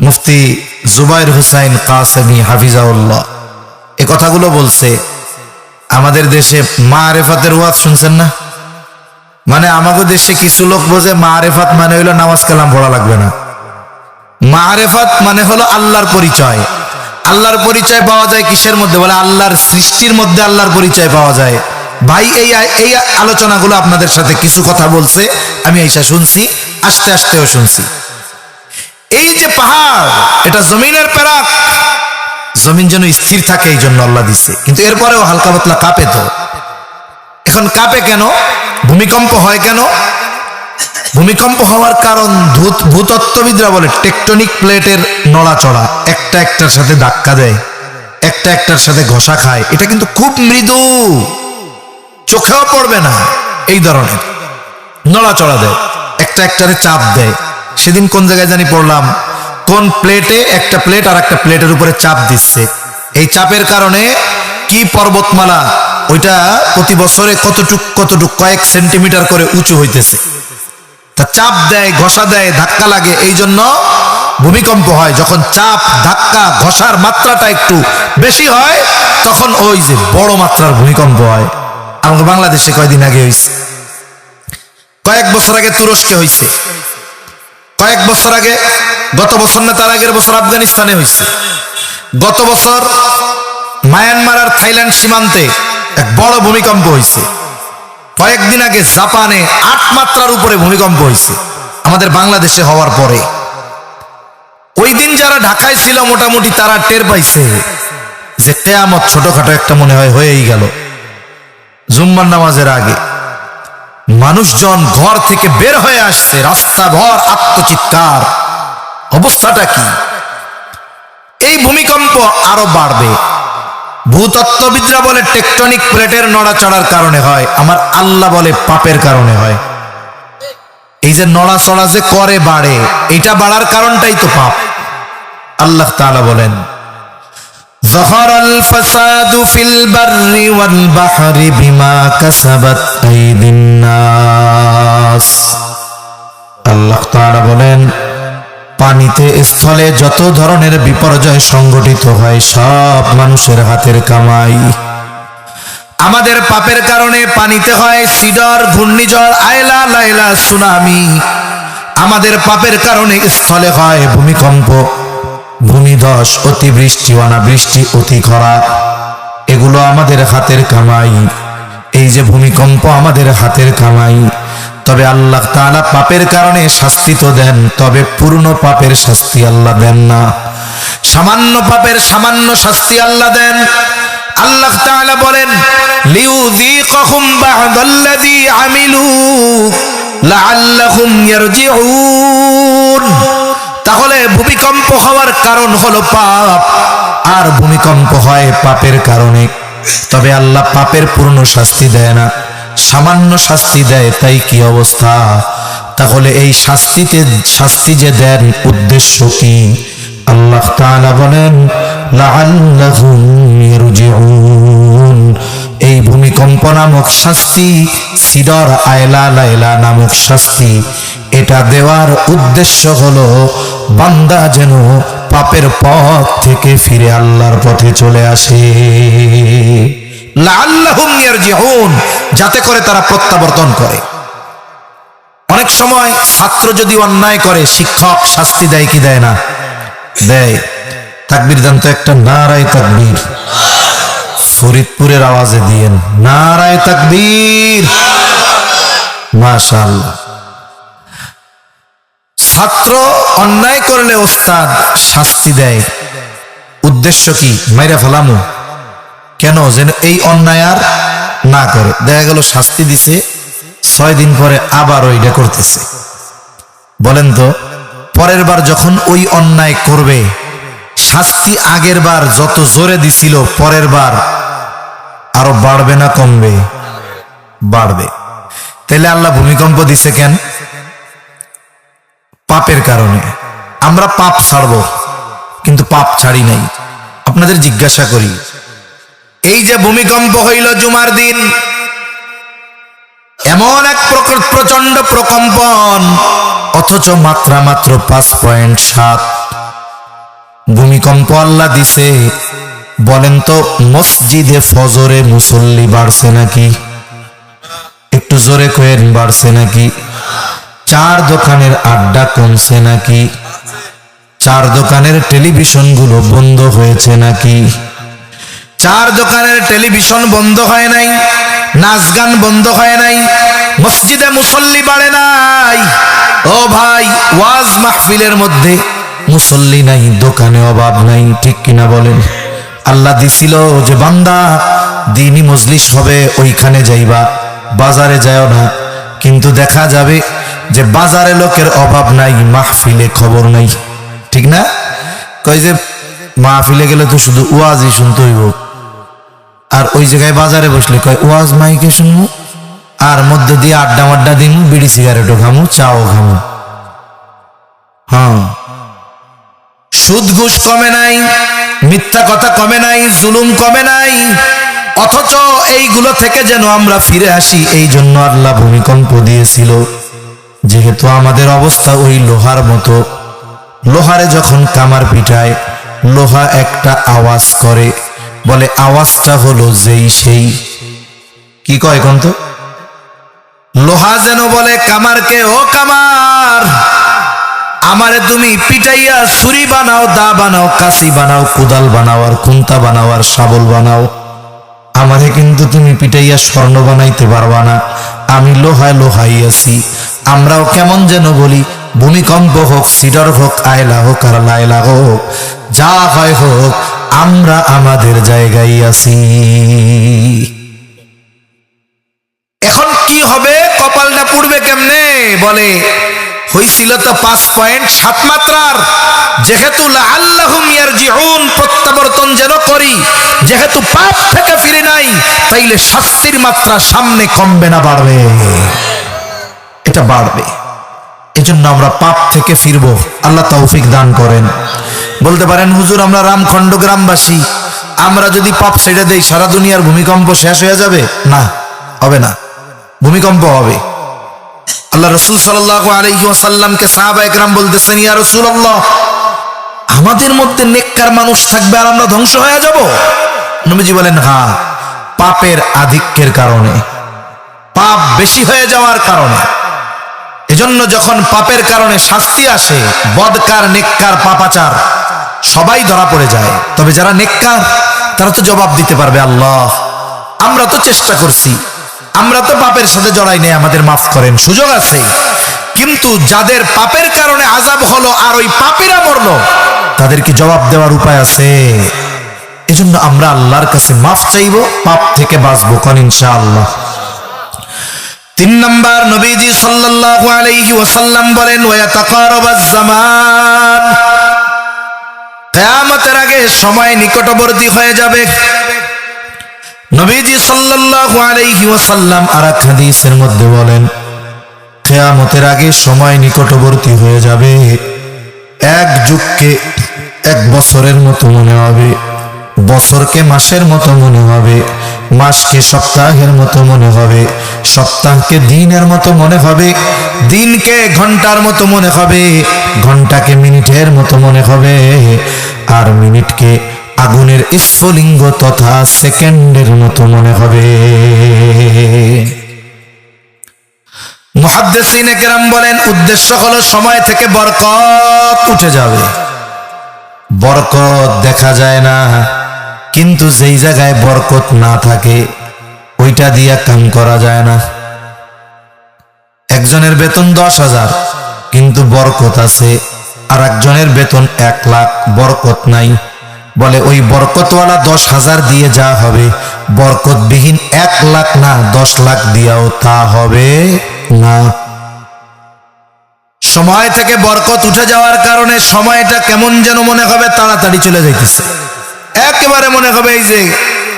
মুফতি জুবাইর হুসাইন কাসেমি হাফিজাউল্লাহ, এ কথাগুলো বলছে। আমাদের দেশে মারেফাতের ওয়াজ শুনছেন না? মানে আমাদের দেশে কিছু লোক বোঝে মারেফাত মানে হইলো নামাজ কালাম পড়া লাগবে না। মারেফাত মানে হলো আল্লাহর পরিচয়। আল্লাহর পরিচয় পাওয়া যায় কিসের মধ্যে? বলে আল্লাহর সৃষ্টির মধ্যে আল্লাহর পরিচয় পাওয়া যায়। ভাই, এই আলোচনাগুলো আপনাদের সাথে কিছু কথা বলছে, আমি এইসা শুনছি, আস্তে আস্তেও শুনছি। এই যে পাহাড়, এটা জমিনের প্রেরক, জমিন যেন স্থির থাকে এই জন্য আল্লাহ দিচ্ছে, কিন্তু এরপরেও হালকা পাতলা কাঁপে। তো এখন কাঁপে কেন? ভূমিকম্প হয় কেন? ভূমিকম্প হওয়ার কারণ ভূতত্ত্ববিদরা বলে টেকটনিক প্লেটের নড়াচড়া, একটা একটার সাথে ধাক্কা দেয়, একটা একটার সাথে ঘষা খায়। এটা কিন্তু খুব মৃদু, চোখেও পড়বে না, এই ধরনের নড়াচড়া দেয়, একটা একটারে চাপ দেয়। সেদিন কোন জায়গায় জানি পড়লাম, কোন প্লেটে একটা প্লেট আর একটা প্লেটের উপরে চাপ দিচ্ছে। এই চাপের কারণে কি পর্বতমালা ওইটা প্রতি বছরে কতটুক কয়েক সেন্টিমিটার করে উঁচু হইতেছে। তা চাপ দেয়, ঘষা দেয়, ধাক্কা লাগে, এই জন্য ভূমিকম্প হয়, যখন চাপ ধাক্কা ঘষার মাত্রাটা একটু বেশি হয় তখন ওই যে বড় মাত্রার ভূমিকম্প হয়। আমাকে বাংলাদেশে কয়েকদিন আগে হয়েছে, কয়েক বছর আগে তুরস্কে হয়েছে, কয়েক বছর আগে, গত বছর না তার আগের বছর আফগানিস্তানে হয়েছে, গত বছর মায়ানমার আর থাইল্যান্ড সীমান্তে এক বড় ভূমিকম্প হয়েছে, কয়েকদিন আগে জাপানে 8 মাত্রার উপরে ভূমিকম্প হয়েছে আমাদের বাংলাদেশে হওয়ার পরে। ওই দিন যারা ঢাকায় ছিল মোটামুটি তারা টের পাইছে যে কিয়ামত ছোটখাটো একটা মনে হয় হয়েই গেল। জুম্মার নামাজের আগে মানুষজন ঘর থেকে বের হয়ে আসছে, রাস্তা ভর আত্মচিৎকার। অবস্থাটা কি? এই ভূমিকম্প আরো বাড়বে। ভূতত্ত্ববিদরা বলে টেকটনিক প্লেটের নড়াচড়ার কারণে হয়, আমার আল্লাহ বলে পাপের কারণে হয়। এই যে নড়াচড়া যে করে বাড়ে, এটা বাড়ার কারণটাই তো পাপ। আল্লাহ তাআলা বলেন যাহারাল ফাসাদু ফিল বাররি ওয়াল বাহরি বিমা কাসাবাত আইদিন নাস। আল্লাহ তাআলা বলেন পানিতে স্থলে যত ধরনের বিপর্যয় সংঘটিত হয় সব মানুষের হাতের কামাই। আমাদের পাপের কারণে পানিতে হয় সিডর, ঘূর্ণিঝড়, আয়লা, লাইলা, সুনামি। আমাদের পাপের কারণে স্থলে হয় ভূমিকম্প, ভূমিধস, অতিবৃষ্টি, অনাবৃষ্টি, অতি খরা। এগুলো আমাদের হাতের কামাই। এই যে ভূমিকম্প আমাদের হাতের কামাই। তবে আল্লাহ তাআলা পাপের কারণে শাস্তি তো দেন, তবে পূর্ণ পাপের শাস্তি আল্লাহ দেন না। সামান্য পাপের সামান্য শাস্তি আল্লাহ দেন। আল্লাহ তাআলা বলেন লিউযীকাহুম বা'দাল্লাযী আমিলু লাআল্লাহুম ইয়ারজিউন। তাহলে ভূমিকম্প হওয়ার কারণ হলো পাপ, আর ভূমিকম্প হয় পাপের কারণে। তবে আল্লাহ পাপের পূর্ণ শাস্তি দেয় না, সামান্য শাস্তি দেয়। তাই কি অবস্থা? তাহলে এই শাস্তি যে দেন উদ্দেশ্য কি? আল্লাহ তাআলা বলেন লাআল্লাহুম ইয়ারজিউন। এই ভূমিকম্প নামক শাস্তি, সিডর, আয়লা, লাইলা নামক শাস্তি, এটা দেওয়ার উদ্দেশ্য হলো বান্দা যেন পাপের পথ থেকে ফিরে আল্লাহর পথে চলে আসে। লাআল্লাহুম ইয়ারজিউন, যাতে করে তারা প্রত্যাবর্তন করে। অনেক সময় ছাত্র যদি অন্যায় করে শিক্ষক শাস্তি দেয় কি দেয় না? দেয়। তাকবীর দেন তো একটা, নারায়ে তাকবীর। ফরিদপুরের আওয়াজে দিয়েন নারায়ে তাকবীর। মাশাআল্লাহ। ছাত্র অন্যায় করলে ওস্তাদ শাস্তি দেয়, উদ্দেশ্য কি? মাইরা ফেলামু। কেন? যেন এই অন্যায় আর না করে। দেখা গেল শাস্তি দিছে, 6 দিন পরে আবার ওইটা করতেছে। বলেন তো পরের বার যখন ওই অন্যায় করবে, শাস্তি আগের বার যত জোরে দিছিল পরের বার আরো বাড়বে না কমবে? বাড়বে। তাহলে আল্লাহ ভূমিকম্প দিছে কেন? পাপের কারণে। আমরা পাপ ছাড়ব, কিন্তু পাপ ছাড়ি নাই। আপনাদের জিজ্ঞাসা করি, এই যে ভূমিকম্প হইল জুমার দিন, এমন এক প্রচন্ড প্রকম্পন, অথচ মাত্রা মাত্র 5.7। ভূমিকম্প আল্লাহ দিছে। বলেন তো মসজিদে ফজরে মুসল্লি বাড়ছে নাকি? একটু জোরে কয়েন, বাড়ছে নাকি? চার দোকানের আড্ডা কমছে নাকি? চার দোকানের টেলিভিশন গুলো বন্ধ হয়েছে নাকি? চার দোকানের টেলিভিশন বন্ধ হয় নাই, নাচ গান বন্ধ হয় নাই, মসজিদে মুসল্লি বাড়ে নাই। ও ভাই, ওয়াজ মাহফিলের মধ্যে মুসল্লি নাই, দোকানে অভাব নাই, ঠিক কিনা বলেন? আল্লাহ দিছিল যে বান্দা দ্বীনি মজলিস হবে ওইখানে যাইবা, বাজারে যাও না। কিন্তু দেখা যাবে যে বাজারে লোকের অভাব নাই, মাহফিলে খবর নাই, ঠিক না? কই যে মাহফিলে গেলে তো শুধু ওয়াজই শুনতে হইব, আর ওই জায়গায় বাজারে বসলে কয় ওয়াজ মাইকে শুনবো, আর মধ্যে দিয়ে আড্ডা মাড্ডা দিমু, বিড়ি সিগারেটও খামু, চাও খামু। হ্যাঁ, সুদ ঘুষ কমে নাই, মিথ্যা কথা কমে নাই, জুলুম কমে নাই। অথচ এইগুলো থেকে যেন আমরা ফিরে আসি, এই জন্য আল্লাহ ভূমিকম্প দিয়েছিল। যেহেতু আমাদের অবস্থা ওই লোহার মতো, লোহারে যখন কামার পিটায় লোহা একটা আওয়াজ করে, বলে আওয়াজটা হলো যেই সেই। কি কয় কোন তো? লোহা যেন বলে কামারকে, ও কামার, আমারে তুমি পিটাইয়া ছুরি বানাও, দা বানাও, কাঁচি বানাও, কোদাল বানাও, আর খুন্তা বানাও, আর শাবল বানাও, আমারে কিন্তু তুমি পিটাইয়া স্বর্ণ বানাইতে পারবা না। আমি লোহায় লোহাই আছি। আমরাও কেমন যেন বলি, ভূমিকম্প হোক, সিডর হোক, আয়লা হোক আর লায়লা হোক, যা হয় হোক, আমরা আমাদের জায়গায় আছি। এখন কি হবে? কপালটা পুড়বে কেমনে? বলে হইছিল তো 5.7 মাত্রার, যেহেতু লাআল্লাহুম ইয়ারজিউন, প্রত্যাবর্তন যেন করি, যেহেতু পাপ থেকে ফিরে নাই, তাইলে শাস্তির মাত্রা সামনে কমবে না বাড়বে? এটা বাড়বে। এজন্য আমরা পাপ থেকে ফিরবো। আল্লাহ তৌফিক দান করেন। বলতে পারেন হুজুর আমরা রামখণ্ড গ্রামবাসী, আমরা যদি পাপ ছেড়ে দেই সারা দুনিয়ার ভূমিকম্প শেষ হয়ে যাবে? না, হবে না। ভূমিকম্প হবে। আল্লাহ রাসূল সাল্লাল্লাহু আলাইহি ওয়াসাল্লামকে সাহাবায়ে কেরাম বলতেছেন, ইয়া রাসূলুল্লাহ, আমাদের মধ্যে নেককার মানুষ থাকবে আর আমরা ধ্বংস হয়ে যাব? নবীজি বলেন, হ্যাঁ, পাপের আধিক্যের কারণে, পাপ বেশি হয়ে যাওয়ার কারণে। এজন্য যখন পাপের কারণে শাস্তি আসে, বদকার, নেককার, পাপাচার সবাই ধরা পড়ে যায়। তবে যারা নেককার তারা তো জবাব দিতে পারবে, আল্লাহ আমরা তো চেষ্টা করছি, আমরা তো পাপের সাথে জড়াই নেই, আমাদের মাফ করেন, সুযোগ আছে। কিন্তু যাদের পাপের কারণে আযাব হলো আর ওই পাপীরা মরলো, তাদের কি জবাব দেওয়ার উপায় আছে? এজন্য আমরা আল্লাহর কাছে মাফ চাইবো, পাপ থেকে বাঁচবো কোন ইনশাআল্লাহ। 3 নাম্বার, নবীজি সাল্লাল্লাহু আলাইহি ওয়াসাল্লাম বলেন, ওয়াতাকারাবাজ জামান, কিয়ামতের আগে সময় নিকটবর্তী হয়ে যাবে। নবীজি সাল্লাল্লাহু আলাইহি ওয়াসাল্লাম আরেক হাদিসের মধ্যে বলেন, কিয়ামতের আগে সময় নিকটবর্তী হয়ে যাবে। এক যুগকে 1 বছরের মতো মনে হবে, বছরকে মাসের মতো মনে হবে, মাসকে সপ্তাহের মতো মনে হবে, সপ্তাহকে দিনের মতো মনে হবে, দিনকে ঘন্টার মতো মনে হবে, ঘন্টাকে মিনিটের মতো মনে হবে, আর মিনিটকে আগুনের স্ফুলিঙ্গ তথা সেকেন্ডের মতো মনে হবে। মুহাদ্দিসিনে কেরাম বলেন, উদ্দেশ্য হলো সময় থেকে বরকত উঠে যাবে। বরকত দেখা যায় না, কিন্তু যেই জায়গায় বরকত না থাকে ওইটা দিয়া কাম করা যায় না। একজনের বেতন 10,000 কিন্তু বরকত আছে, আর একজনের বেতন 1 লাখ, বরকত নাই। বলে ওই বরকতওয়ালা 10,000 দিয়ে যা হবে, বরকতবিহীন 1 লাখ না 10 লাখ দিয়াও তা হবে না। সময় থেকে বরকত উঠে যাওয়ার কারণে সময়টা কেমন যেন মনে হবে তাড়াতাড়ি চলে যাইতেছে। একেবারে মনে হবে এই যে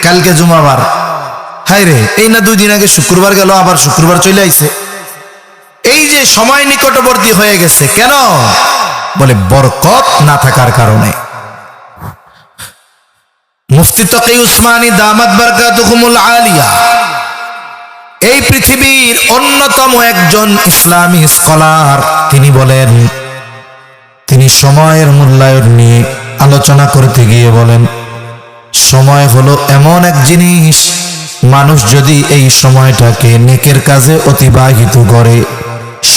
কালকে জুমাবার, হায় রে, এই না 2 দিন আগে শুক্রবার গেল, আবার শুক্রবার চলে আইছে। এই যে সময় নিকটবর্তী হয়ে গেছে, কেন? বলে বরকত না থাকার কারণে। মুফতি তকি উসমানী দামাত বারাকাতুহুমুল আলিয়া এই পৃথিবীর অন্যতম একজন ইসলামী স্কলার, তিনি বলেন, তিনি সময়ের মূল্যায়ন নিয়ে আলোচনা করতে গিয়ে বলেন, সময় হলো এমন এক জিনিস, মানুষ যদি এই সময়টাকে নেকের কাজে অতিবাহিত করে,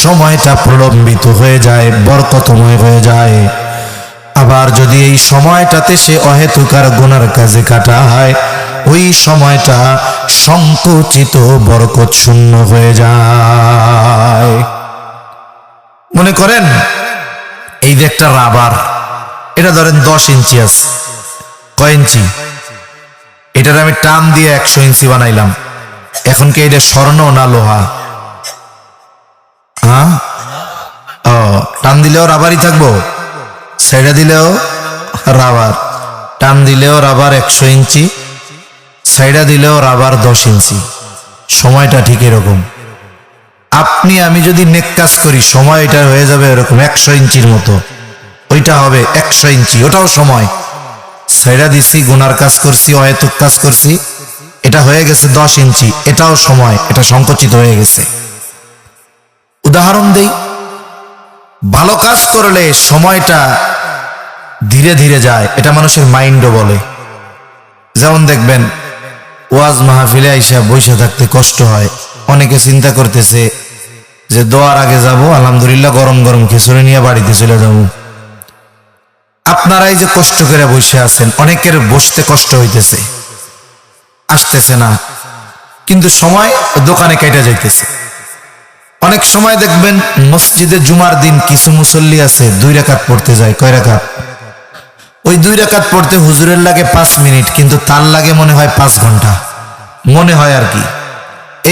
সময়টা প্রলম্বিত হয়ে যায়, বরকতময় হয়ে যায়। আবার যদি এই সময়টাতে সে অহেতুকার গুনার কাজে কাটায়, ওই সময়টা সংকুচিত, বরকত শূন্য হয়ে যায়। মনে করেন এই যে একটা রাবার, এটা ধরেন 10 ইঞ্চি আছে, কয় ইঞ্চি? এটার আমি টান দিয়ে 100 ইঞ্চি বানাইলাম। এখন কি এটা স্বর্ণ না লোহা? হ্যাঁ, ও টান দিলেও রাবারই থাকবো, ছেড়ে দিলেও রাবার, টান দিলেও রাবার 100 ইঞ্চি, ছেড়ে দিলেও রাবার 10 ইঞ্চি। সময়টা ঠিক এরকম। আপনি আমি যদি নেক কাজ করি, সময় এটা হয়ে যাবে এরকম 100 ইঞ্চির মতো, ওইটা হবে 100 ইঞ্চি, ওটাও সময়। ছেড়ে দিছি, গুনার কাজ করছি, অহেতুক কাজ করছি, এটা হয়ে গেছে 10 ইঞ্চি, এটাও সময়, এটা সংকুচিত হয়ে গেছে। উদাহরণ দেই, ভালো কাজ করলে সময়টা ধীরে ধীরে যায়, এটা মানুষের মাইন্ডও বলে। যেমন দেখবেন ওয়াজ মাহফিলে আইসা বসে থাকতে কষ্ট হয়, অনেকে চিন্তা করতেছে যে দোয়ার আগে যাব, আলহামদুলিল্লাহ গরম গরম খিচুড়ি নিয়ে বাড়িতে চলে যাব। আপনারাই যে কষ্ট করে বসে আছেন, অনেকের বসতে কষ্ট হইতেছে, আসতেছে না, কিন্তু সময় দোকানে কেটে যাইতেছে। অনেক সময় দেখবেন মসজিদে জুমার দিন কিছু মুসল্লি আছে 2 রাকাত পড়তে যায়। কয় রাকাত? ওই 2 রাকাত পড়তে হুজুরের লাগে 5 মিনিট, কিন্তু তার লাগে মনে হয় 5 ঘন্টা, মনে হয় আর কি।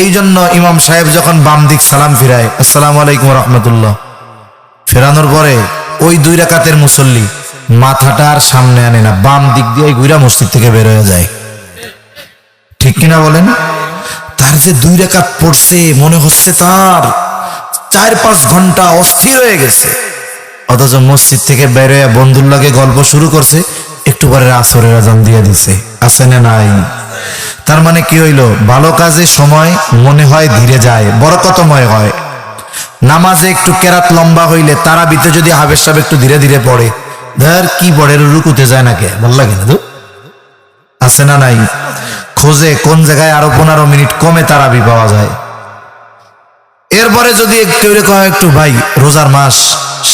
এই জন্য ইমাম সাহেব যখন বাম দিক সালাম ফিরায়, আসসালামু আলাইকুম রাহমাতুল্লাহ, ফেরানোর পরে ওই 2 রাকাতের মুসল্লি মাথাটা আর সামনে আনে না, বাম দিক দিয়ে ঘুরা মসজিদ থেকে বের হয়ে যায়। ঠিক কিনা বলেন? তার যে 2 রাকাত পড়ছে মনে হচ্ছে তার 4-5 ঘন্টা অস্থির হয়ে গেছে, অথচ মসজিদ থেকে বের হয়ে বন্ধুর লাগে গল্প শুরু করছে, একটু পরে আসরের আজান দিয়ে দিছে। আছে না নাই? তার মানে কি হইল? ভালো কাজে সময় মনে হয় ধীরে যায়, বরকতময় হয়। নামাজে একটু কেরাত লম্বা হইলে তারাবিতে যদি হাবের সাহেব একটু ধীরে ধীরে পড়ে, ধর কি পড়ে, রুকুতে যায় না, কে ভাল লাগে না? আছে না নাই? খোঁজে কোন জায়গায় আরো 15 মিনিট কমে তারাবি পাওয়া যায়। এরপরে যদি একটু একটু ভাই রোজার মাস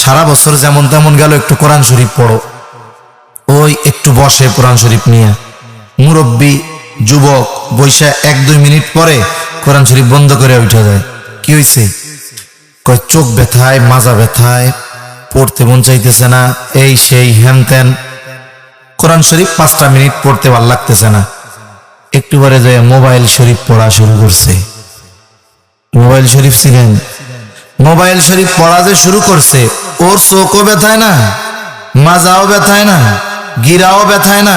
সারা বছর যেমন তেমন গেল, একটু কোরআন শরীফ পড়ো, ওই একটু বসে কোরআন শরীফ নিয়ে, মুরব্বী যুবক বৈশা 1-2 মিনিট পরে কোরআন শরীফ বন্ধ করে উঠে যায়। কি হয়েছে? কয় চোখ ব্যথায়, মাজা ব্যথায়, পড়তে মন চাইতেছে না, এই সেই হেন তেন। কোরআন শরীফ 5টা মিনিট পড়তে ভাল লাগতেছে না, একটু পরে যায় মোবাইল শরীফ পড়া শুরু করছে। মোবাইল শরীফ ছিলেন, মোবাইল শরীফ পড়া যে শুরু করছে, ওর চোখও ব্যথায় না, মাজাও ব্যথায় না, গিরাও ব্যথায় না,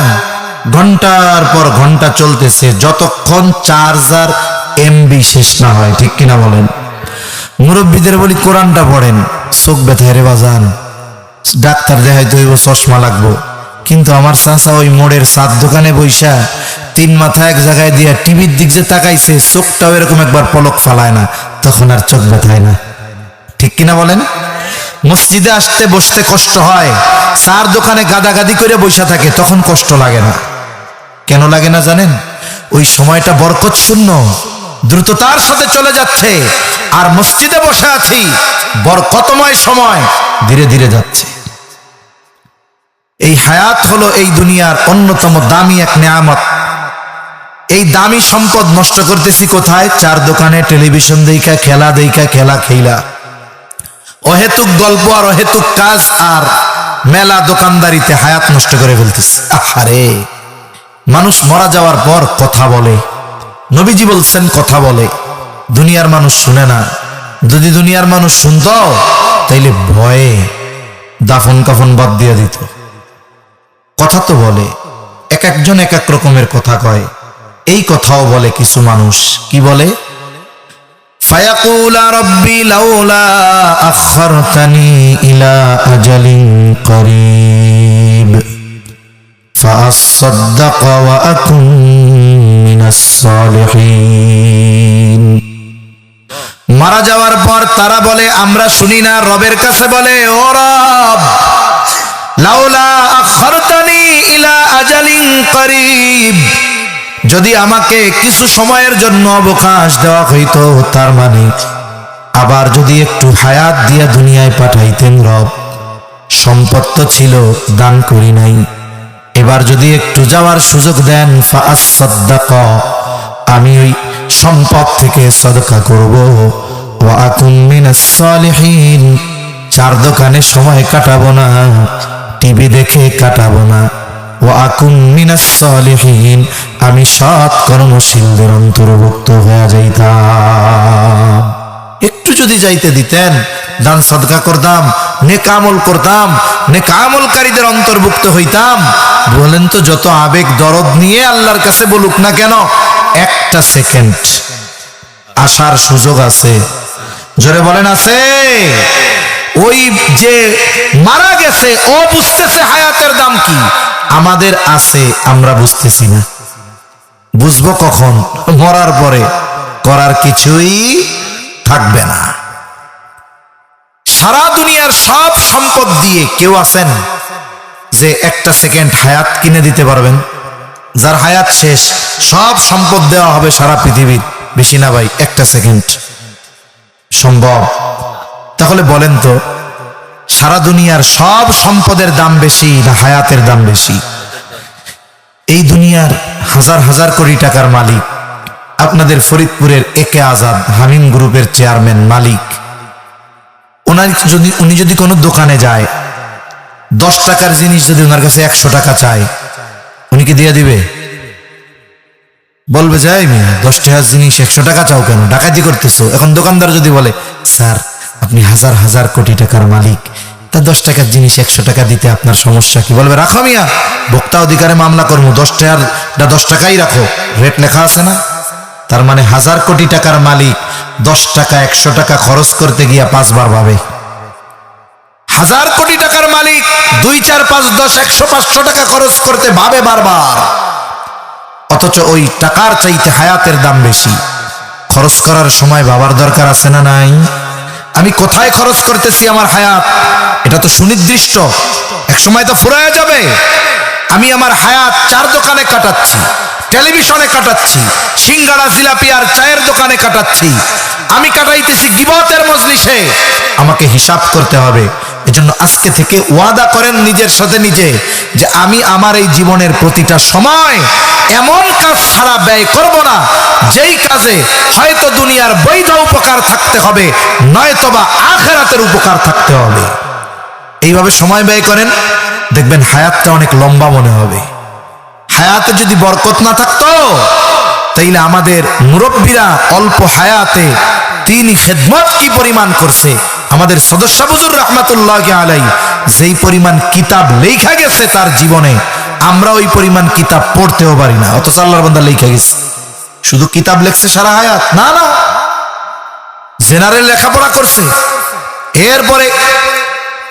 ঘন্টার পর ঘন্টা চলতেছে, যতক্ষণ চার্জার এমবি শেষ না হয়। ঠিক কিনা বলেন? মুরব্বীদের বলি কোরআনটা পড়েন, চোখ ব্যথায় রে বাজান, ডাক্তার দেখাইতে হইব, চশমা লাগবো। কিন্তু আমার চাচা ওই মোড়ের চার দোকানে বইসা 3 মাথা এক জায়গায় দিয়া টিভির দিক যে তাকাইছে, চোখটাও এরকম একবার পলক ফালায় না, তখন আর চোখ ব্যথায় না। ঠিক কিনা বলেন? মসজিদে আসতে বসতে কষ্ট হয়, চার দোকানে গাদাগাদি করে বইসা থাকে, তখন কষ্ট লাগে না। কেন লাগে না জানেন? ওই সময়টা বরকত শূন্য, দ্রুততার সাথে চলে যাচ্ছে, আর মসজিদে বসে আছি, বরকতময় সময় ধীরে ধীরে যাচ্ছে। এই হায়াত হলো এই দুনিয়ার অন্যতম দামি এক নেয়ামত। এই দামি সম্পদ নষ্ট করতেছি কোথায়? 4 দোকানে টেলিভিশন দেইকা, খেলা দেইকা, খেলা খেলা, অহেতুক গল্প আর অহেতুক কাজ আর মেলা দোকানদারিতে হায়াত নষ্ট করে ফেলতেছে। আহারে, মানুষ মারা যাওয়ার পর কথা বলে, নবীজি বলছেন কথা বলে, দুনিয়ার মানুষ শুনে না। যদি দুনিয়ার মানুষ শুনতো তাইলে ভয়ে দাফন কাফন বাদ দিয়ে দিত। কথা তো বলে, এক একজন এক এক রকমের কথা কয়। এই কথাও বলে কিছু মানুষ, কি বলে? ফায়াকুলা রাব্বি লাউলা আখারতানি ইলা আজালিন করিব ফাআসাদদাক ওয়া আকুন মিনাস সালিহিন। মারা যাওয়ার পর তারা বলে আমরা শুনি না, রবের কাছে বলে ও রব, লাউলা আখারতানি ইলা আজালিন করিব, যদি আমাকে কিছু সময়ের জন্য অবকাশ দেওয়া হইতো, তার মানে আবার যদি একটু হায়াত দিয়া দুনিয়ায় পাঠাইতেন রব, সম্পদ তো ছিল, দান করি নাই, এবার যদি একটু যাওয়ার সুযোগ দেন, ফাআসাদদাক, আমি ওই সম্পদ থেকে সদকা করব, ওয়া আকুন মিনাস সালিহিন, 4 দোকানে সময় কাটাবো না, টিভি দেখে কাটাবো না, ওয়া আকুন মিনাস সালিহিন, আমি সৎ কর্মশীলদের অন্তর্ভুক্ত হয়ে যাইতাম। একটু যদি যাইতে দিতেন, দান সদকা করতাম, নেক আমল করতাম, নেক আমলকারীদের অন্তর্ভুক্ত হইতাম। বলেন তো, যত আবেগ দরদ নিয়ে আল্লাহর কাছে বলুক না কেন, একটা সেকেন্ড আসার সুযোগ আছে। জোরে বলেন আছে? ওই যে মারা গেছে ও বুঝতেছে হায়াতের দাম কি, আমাদের আছে, আমরা বুঝতেছি না। বুঝবো কখন? মরার পরে। করার কিছুই থাকবে না। সারা দুনিয়ার সব সম্পদ দিয়ে কেউ আছেন যে একটা সেকেন্ড হায়াত কিনে দিতে পারবেন? যার হায়াত শেষ, সব সম্পদ দেওয়া হবে সারা পৃথিবীর, বেশি না ভাই, একটা সেকেন্ড সম্ভব? তাহলে বলেন তো, সারা দুনিয়ার সব সম্পদের দাম বেশি না হায়াতের দাম বেশি? এই দুনিয়ার হাজার হাজার কোটি টাকার মালিক, আপনাদের ফরিদপুরের একে আজাদ হামিম গ্রুপের চেয়ারম্যান মালিক, উনি যদি কোনো দোকানে যায়, 10 টাকার জিনিস যদি ওনার কাছে 100 টাকা চায়, উনি কি দিয়ে দিবে? বলবে যাই মিয়া, 10 টাকার জিনিস 100 টাকা চাও কেন, ডাকাতি করতেছো? এখন দোকানদার যদি বলে, স্যার আপনি হাজার হাজার কোটি টাকার মালিক, তা 10 টাকার জিনিস 100 টাকা দিতে আপনার সমস্যা কি? বলবে রাখো মিয়া, ভোক্তা অধিকারে মামলা করবো, 10 টাকাই রাখো, রেট লেখা আছে না? তার মানে হাজার কোটি টাকার মালিক 10 টাকা 100 টাকা খরচ করতে গিয়া 5 বার ভাবে। হাজার কোটি টাকার মালিক 2, 4, 5, 10, 100, 500 টাকা খরচ করতে ভাবে বারবার, অথচ ওই টাকার চাইতে হায়াতের দাম বেশি। খরচ করার সময় ভাবার দরকার আছে না নাই? আমি কোথায় খরচ করতেছি আমার হায়াত, এটা তো সুনির্দিষ্ট, এক সময় তো ফুরায় যাবে। আমি আমার হায়াত 4 দোকানে কাটাচ্ছি, টেলিভিশনে কাটাচ্ছি, সিঙ্গাড়া জিলাপি আর চায়ের দোকানে কাটাচ্ছি, আমি কাটাইতেছি গিবতের মজলিসে, আমাকে হিসাব করতে হবে। এজন্য আজকে থেকে ওয়াদা করেন নিজের সাথে নিজে যে আমি আমার এই জীবনের প্রতিটা সময় এমন কাজ ছাড়া ব্যয় করব না যেই কাজে হয়তো দুনিয়ার বৈধ উপকার থাকতে হবে, নয়তোবা আখিরাতের উপকার থাকতে হবে। এইভাবে সময় ব্যয় করেন, দেখবেন হায়াতটা অনেক লম্বা মনে হবে। হায়াতে যদি বরকত না থাকতো, তাইলে আমাদের মুরব্বীরা অল্প হায়াতে তিনি খেদমত কি পরিমাণ করছে, আমাদের সদস্য হুজুর রাহমাতুল্লাহ আলাই যেই পরিমাণ কিতাব লেখা গেছে তার জীবনে, আমরা ওই পরিমাণ কিতাব পড়তেও পারি না, অথচ আল্লাহর বান্দা লেখা গেছে। শুধু কিতাব লেখছে সারা হায়াত না, না, জেনারেল লেখাপড়া করছে, এরপরে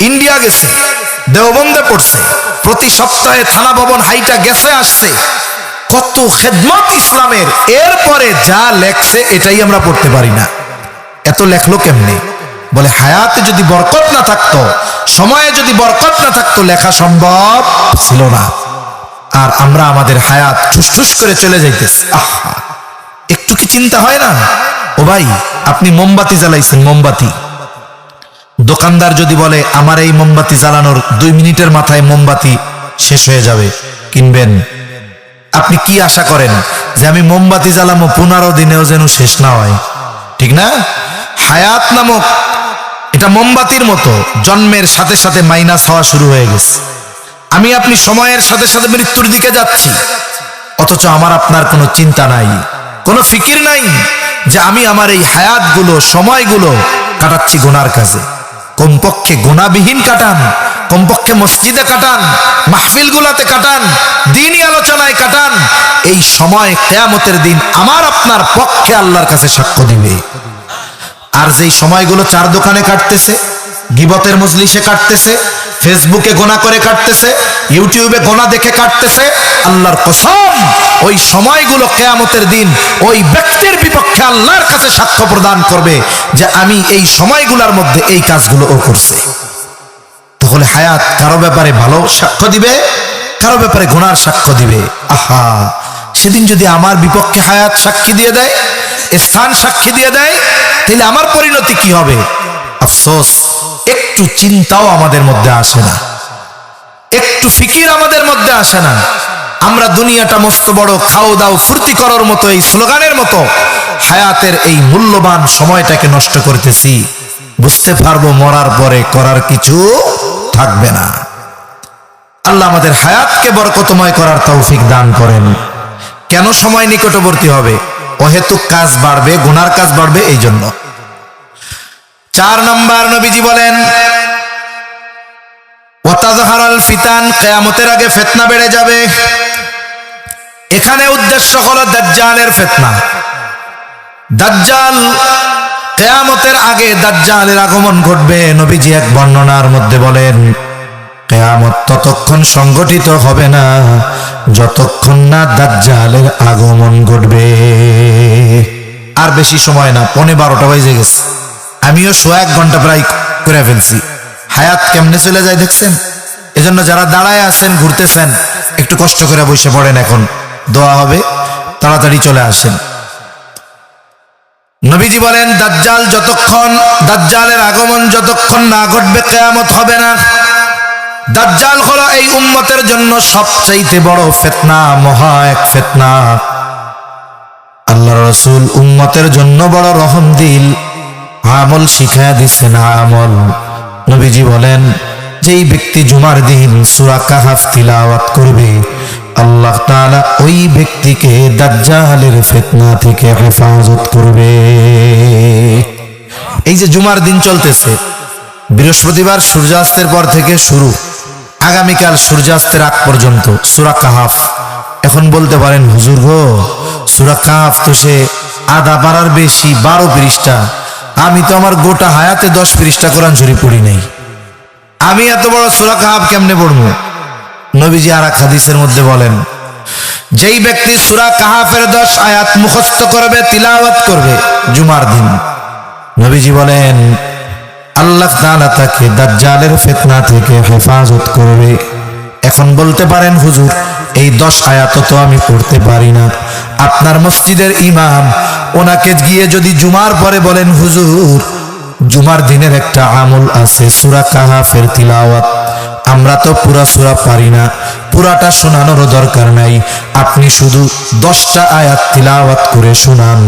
ইন্ডিয়া গেছে, দেওবন্দে পড়ছে, প্রতি সপ্তাহে থানা ভবন হাইটা গেছে আসছে, কত খেদমত ইসলামের, এরপরে যা লেখছে এটাই আমরা পড়তে পারি না। এত লেখলো কেমনে? বলে হায়াতে যদি বরকত না থাকতো, সময়ে যদি বরকত না থাকতো, লেখা সম্ভব ছিল না। আর আমরা আমাদের হায়াত ঠুসঠুস করে চলে যাইতেছি। আহা, একটু কি চিন্তা হয় না? ও ভাই, আপনি মোমবাতি জ্বালাইছেন, মোমবাতি, দোকানদার যদি বলে আমার এই মোমবাতি জ্বালানোর 2 মিনিটের মাথায় মোমবাতি শেষ হয়ে যাবে, কিনবেন? আপনি কি আশা করেন যে আমি মোমবাতি জ্বালামো 15 দিনেও যেন শেষ না হয়? ঠিক না? হায়াত নামক এটা মোমবাতির মতো, জন্মের সাথে সাথে মাইনাস হওয়া শুরু হয়ে গেছে। আমি আপনি সময়ের সাথে সাথে মৃত্যুর দিকে যাচ্ছি, অথচ আমার আপনার কোনো চিন্তা নাই, কোনো ফিকির নাই যে আমি আমার এই হায়াতগুলো, সময়গুলো কাটাচ্ছি গুনার কাজে। কমপক্ষে গুনাহবিহীন কাটান, কমপক্ষে মসজিদে কাটান, মাহফিল গুলাতে কাটান, দ্বীনি আলোচনায় কাটান। এই সময় কিয়ামতের দিন আমার আপনার পক্ষে আল্লাহর কাছে সাক্ষ্য দিবে। আর যেই সময়গুলো 4 দোকানে কাটতেছে, গিবতের মজলিসে কাটতেছে, ফেসবুকে গোনা করে কাটতেছে, ইউটিউবে গোনা দেখে কাটতেছে, আল্লাহর কসম ওই সময়গুলো কিয়ামতের দিন ওই ব্যক্তির বিপক্ষে আল্লাহর কাছে সাক্ষ্য প্রদান করবে যে আমি এই সময়গুলোর মধ্যে এই কাজগুলো ও করছে। তাহলে হায়াত কারো ব্যাপারে ভালো সাক্ষ্য দিবে, কারো ব্যাপারে গুনার সাক্ষ্য দিবে। আহা, সেদিন যদি আমার বিপক্ষে হায়াত সাক্ষী দিয়ে দেয়, স্থান সাক্ষী দিয়ে দেয়, তাহলে আমার পরিণতি কি হবে? আফসোস, একটু চিন্তাও আমাদের মধ্যে আসে না, একটু ফিকির আমাদের মধ্যে আসে না। আমরা দুনিয়াটা মস্ত বড় খাও দাও ফুর্তি করার মতো, এই স্লোগানের মতো হায়াতের এই মূল্যবান সময়টাকে নষ্ট করতেছি। বুঝতে পারবো মরার পরে করার কিছু থাকবে না। আল্লাহ আমাদের হায়াতকে বরকতময় করার তৌফিক দান করেন। কেন সময় নিকটবর্তী হবে? অহেতুক কাজ বাড়বে, গুনার কাজ বাড়বে, এই জন্য। 4 নম্বর নবীজি বলেন ওয়াতাযহারাল ফিতান, কিয়ামতের আগে ফিতনা বেড়ে যাবে। এখানে উদ্দেশ্য হলো দাজ্জালের ফিতনা। দাজ্জাল, কিয়ামতের আগে দাজ্জালের আগমন ঘটবে। নবীজি এক বর্ণনার মধ্যে বলেন কিয়ামত ততক্ষণ সংগঠিত হবে না যতক্ষণ না দাজ্জালের আগমন ঘটবে। আর বেশি সময় না, 12:15 বেজে গেছে। আমিও 1 ঘন্টা প্রায় করে ফেলছি। হায়াত কেমনে চলে যায় দেখছেন? এজন্য যারা দাঁড়ায় আছেন, ঘুরতেছেন, একটু কষ্ট করে বসে পড়েন, এখন দোয়া হবে, তাড়াতাড়ি চলে আসেন। নবীজি বলেন, দাজ্জালের আগমন যতক্ষণ না ঘটবে কিয়ামত হবে না। দাজ্জাল হলো এই উম্মতের জন্য সবচাইতে বড় ফিতনা, মহা এক ফিতনা। আল্লাহর রাসূল উম্মতের জন্য বড় রহম দিল, আমল শিখায়া দিছেন। আমল নবীজি বলেন, যেই ব্যক্তি জুমার দিন সূরা কাহফ তিলাওয়াত করবে, আল্লাহ তাআলা ওই ব্যক্তিকে দাজ্জালের ফিতনা থেকে হেফাজত করবে। এই যে জুমার দিন চলতেছে, বৃহস্পতিবার সূর্যাস্তের পর থেকে শুরু, আগামীকাল সূর্যাস্তের আগ পর্যন্ত সূরা কাহফ। এখন বলতে পারেন, হুজুর গো, সূরা কাহফ তো সে আধা পারার বেশি, 12 পৃষ্ঠা। আমি তো আমার গোটা হায়াতে 10 পৃষ্ঠা কোরআন শরীফ পড়ি নাই, আমি এত বড় সূরা কাহফ কেমনে পড়বো? নবীজি আর এক হাদিসের মধ্যে বলেন, যেই ব্যক্তি সূরা কাহফের 10 আয়াত মুখস্থ করবে, তিলাওয়াত করবে জুমার দিন, নবীজি বলেন আল্লাহ তাআলা তাকে দাজ্জালের ফিতনা থেকে হেফাজত করবে। এখন বলতে পারেন, হুজুর এই 10 আয়াত তো আমি পড়তে পারি না। আপনার মসজিদের ইমাম, ওনাকে গিয়ে যদি জুমার পরে বলেন, হুজুর জুমার দিনের একটা আমল আছে সূরা কাহফের তিলাওয়াত, আমরা তো পুরা সূরা পারি না, পুরাটা শোনানোর দরকার নাই, আপনি শুধু 10টা আয়াত তিলাওয়াত করে শোনান।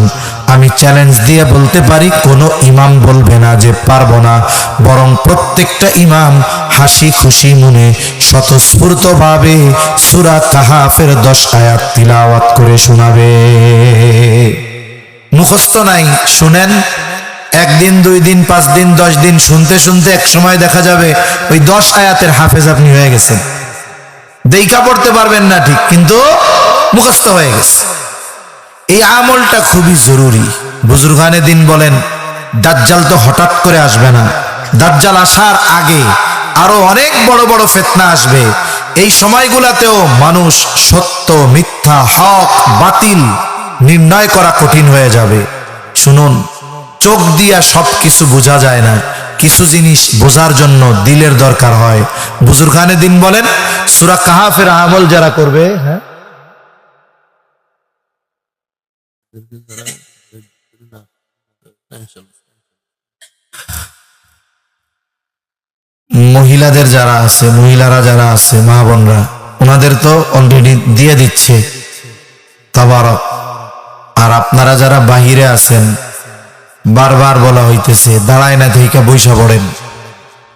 আমি চ্যালেঞ্জ দিয়ে বলতে পারি, কোনো ইমাম বলবে না যে পারবো না, বরং প্রত্যেকটা ইমাম হাসি খুশি মনে স্বতঃস্ফূর্তভাবে সূরা কাহফের 10 আয়াত তিলাওয়াত করে শোনাবে। মুখস্থ নাই, শুনেন, 1 দিন 2 দিন 5 দিন 10 দিন শুনতে শুনতে এক সময় দেখা যাবে ওই 10 আয়াতের হাফেজ আপনি হয়ে গেছেন। দেইখা পড়তে পারবেন না ঠিক, কিন্তু মুখস্থ হয়ে গেছে। এই আমলটা খুবই জরুরি। বুজুর্গানে দিন বলেন, দাজ্জাল তো হঠাৎ করে আসবে না, দাজ্জাল আসার আগে আরো অনেক বড় বড় ফিতনা আসবে। এই সময়গুলাতেও মানুষ সত্য মিথ্যা, হক বাতিল নির্ণয় করা কঠিন হয়ে যাবে। শুনুন, চোখ দিয়া সবকিছু বোঝা যায় না, কিছু জিনিস বোঝার জন্য দিলের দরকার হয়। বুজুর্গানে দিন বলেন, সূরা কাহফের আমল যারা করবে, হ্যাঁ, মহিলাদের যারা আছে, মহিলারা যারা আছে, মা বোনরা, ওনাদের তো অলরেডি দিয়ে দিচ্ছে তাবারক। আর আপনারা যারা বাহিরে আছেন, বারবার বলা হইতেছে দাঁড়ায় না থেকে বইসা পড়েন।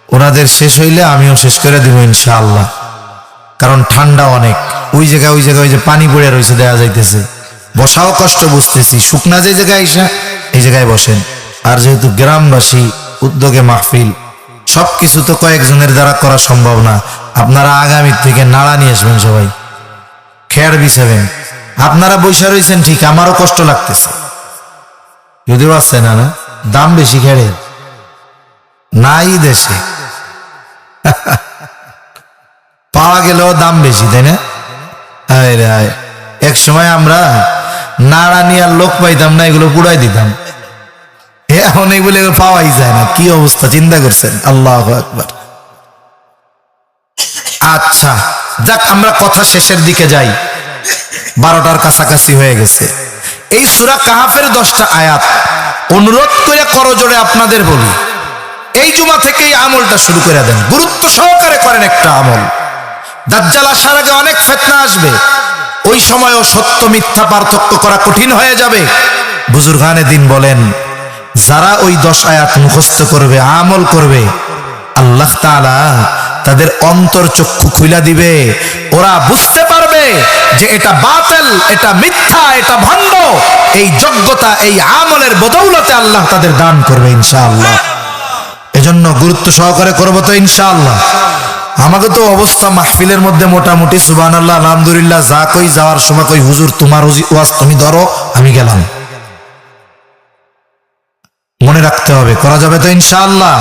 ওনাদের শেষ হইলে আমিও শেষ করে দিব ইনশাআল্লাহ, কারণ ঠান্ডা অনেক। ওই জায়গায় ওই যে পানি পড়ে রয়েছে দেখা যাইতেছে, বসাও কষ্ট বুঝতেছি। শুকনা যে জায়গায় আইসা এই জায়গায় বসেন। আর যেহেতু গ্রামবাসী, উদ্যোগে মাহফিল, সবকিছু তো কয়েকজনের দ্বারা করা সম্ভব না। আপনারা আগামীর থেকে নাড়া নিয়ে আসবেন, সবাই খেয়ার বিছাবেন। আপনারা বৈশা রয়েছেন ঠিক, আমারও কষ্ট লাগতেছে, যদিও আছে না, না দাম বেশি খেড়ে নাই দেশে পাওয়া গেলেও দাম বেশি, তাই না? এক সময় আমরা নাড়া নিয়ে লোক পাইতাম না, এগুলো পুড়াই দিতাম। এখন এগুলো পাওয়াই যায় না, কি অবস্থা চিন্তা করছেন? আল্লাহু আকবার। আচ্ছা যাক, আমরা কথা শেষের দিকে যাই, 12টার কাছাকাছি হয়ে গেছে। এই সূরা কাহফের 10টা আয়াত অনুরোধ করে করজোড়ে আপনাদের বলি, এই জুমা থেকে এই আমলটা শুরু করে দেন, গুরুত্ব সহকারে করেন একটা আমল। দাজ্জাল আসার আগে অনেক ফিতনা আসবে, ওই সময়ও সত্য মিথ্যা পার্থক্য করা কঠিন হয়ে যাবে। বুজুর্গানে দিন বলেন, যারা ওই 10 আয়াত মুখস্থ করবে, আমল করবে, আল্লাহ তাআলা তাদের অন্তর চক্ষু খুলে দিবে। ওরা বুঝতে পারবে যে এটা বাতিল, এটা মিথ্যা, এটা ভণ্ড। এই যোগ্যতা, এই আমলের বদৌলতে আল্লাহ তাদের দান করবে ইনশাআল্লাহ। এজন্য গুরুত্ব সহকারে করবো তো ইনশাআল্লাহ। আমাকে তো অবস্থা মাহফিলের মধ্যে মোটামুটি সুবহানাল্লাহ আলহামদুলিল্লাহ যা কই, যাওয়ার সময় কই, হুজুর তোমার ওয়াজ তুমি ধরো, আমি গেলাম। মনে রাখতে হবে, করা যাবে তো ইনশাআল্লাহ।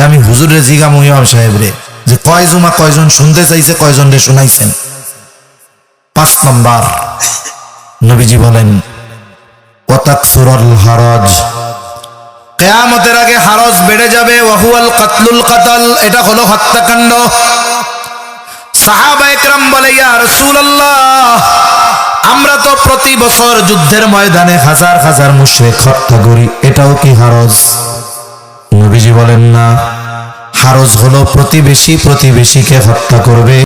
আমি হুজুরের জিগাম ইমাম সাহেব রে, যে কয় জুমা কয়জন শুনতে চাইছে, কয়জন রে শুনাইছেন। 5 নাম্বার, নবীজি বলেন ওয়াতাকসুরুল হারাজ, কিয়ামতের আগে হারজ বেড়ে যাবে, ওয়াহুয়াল কাতলুল কাতাল, এটা হলো হত্যাকাণ্ড। সাহাবায়ে কেরাম বলে, ইয়া রাসূলুল্লাহ, আমরা তো প্রতি বছর যুদ্ধের ময়দানে হাজার হাজার মুশরিক হত্যা করি, এটাও কি হারজ? নবীজি বলেন, না, হারজ হলো প্রতিবেশীকে হত্যা করবে।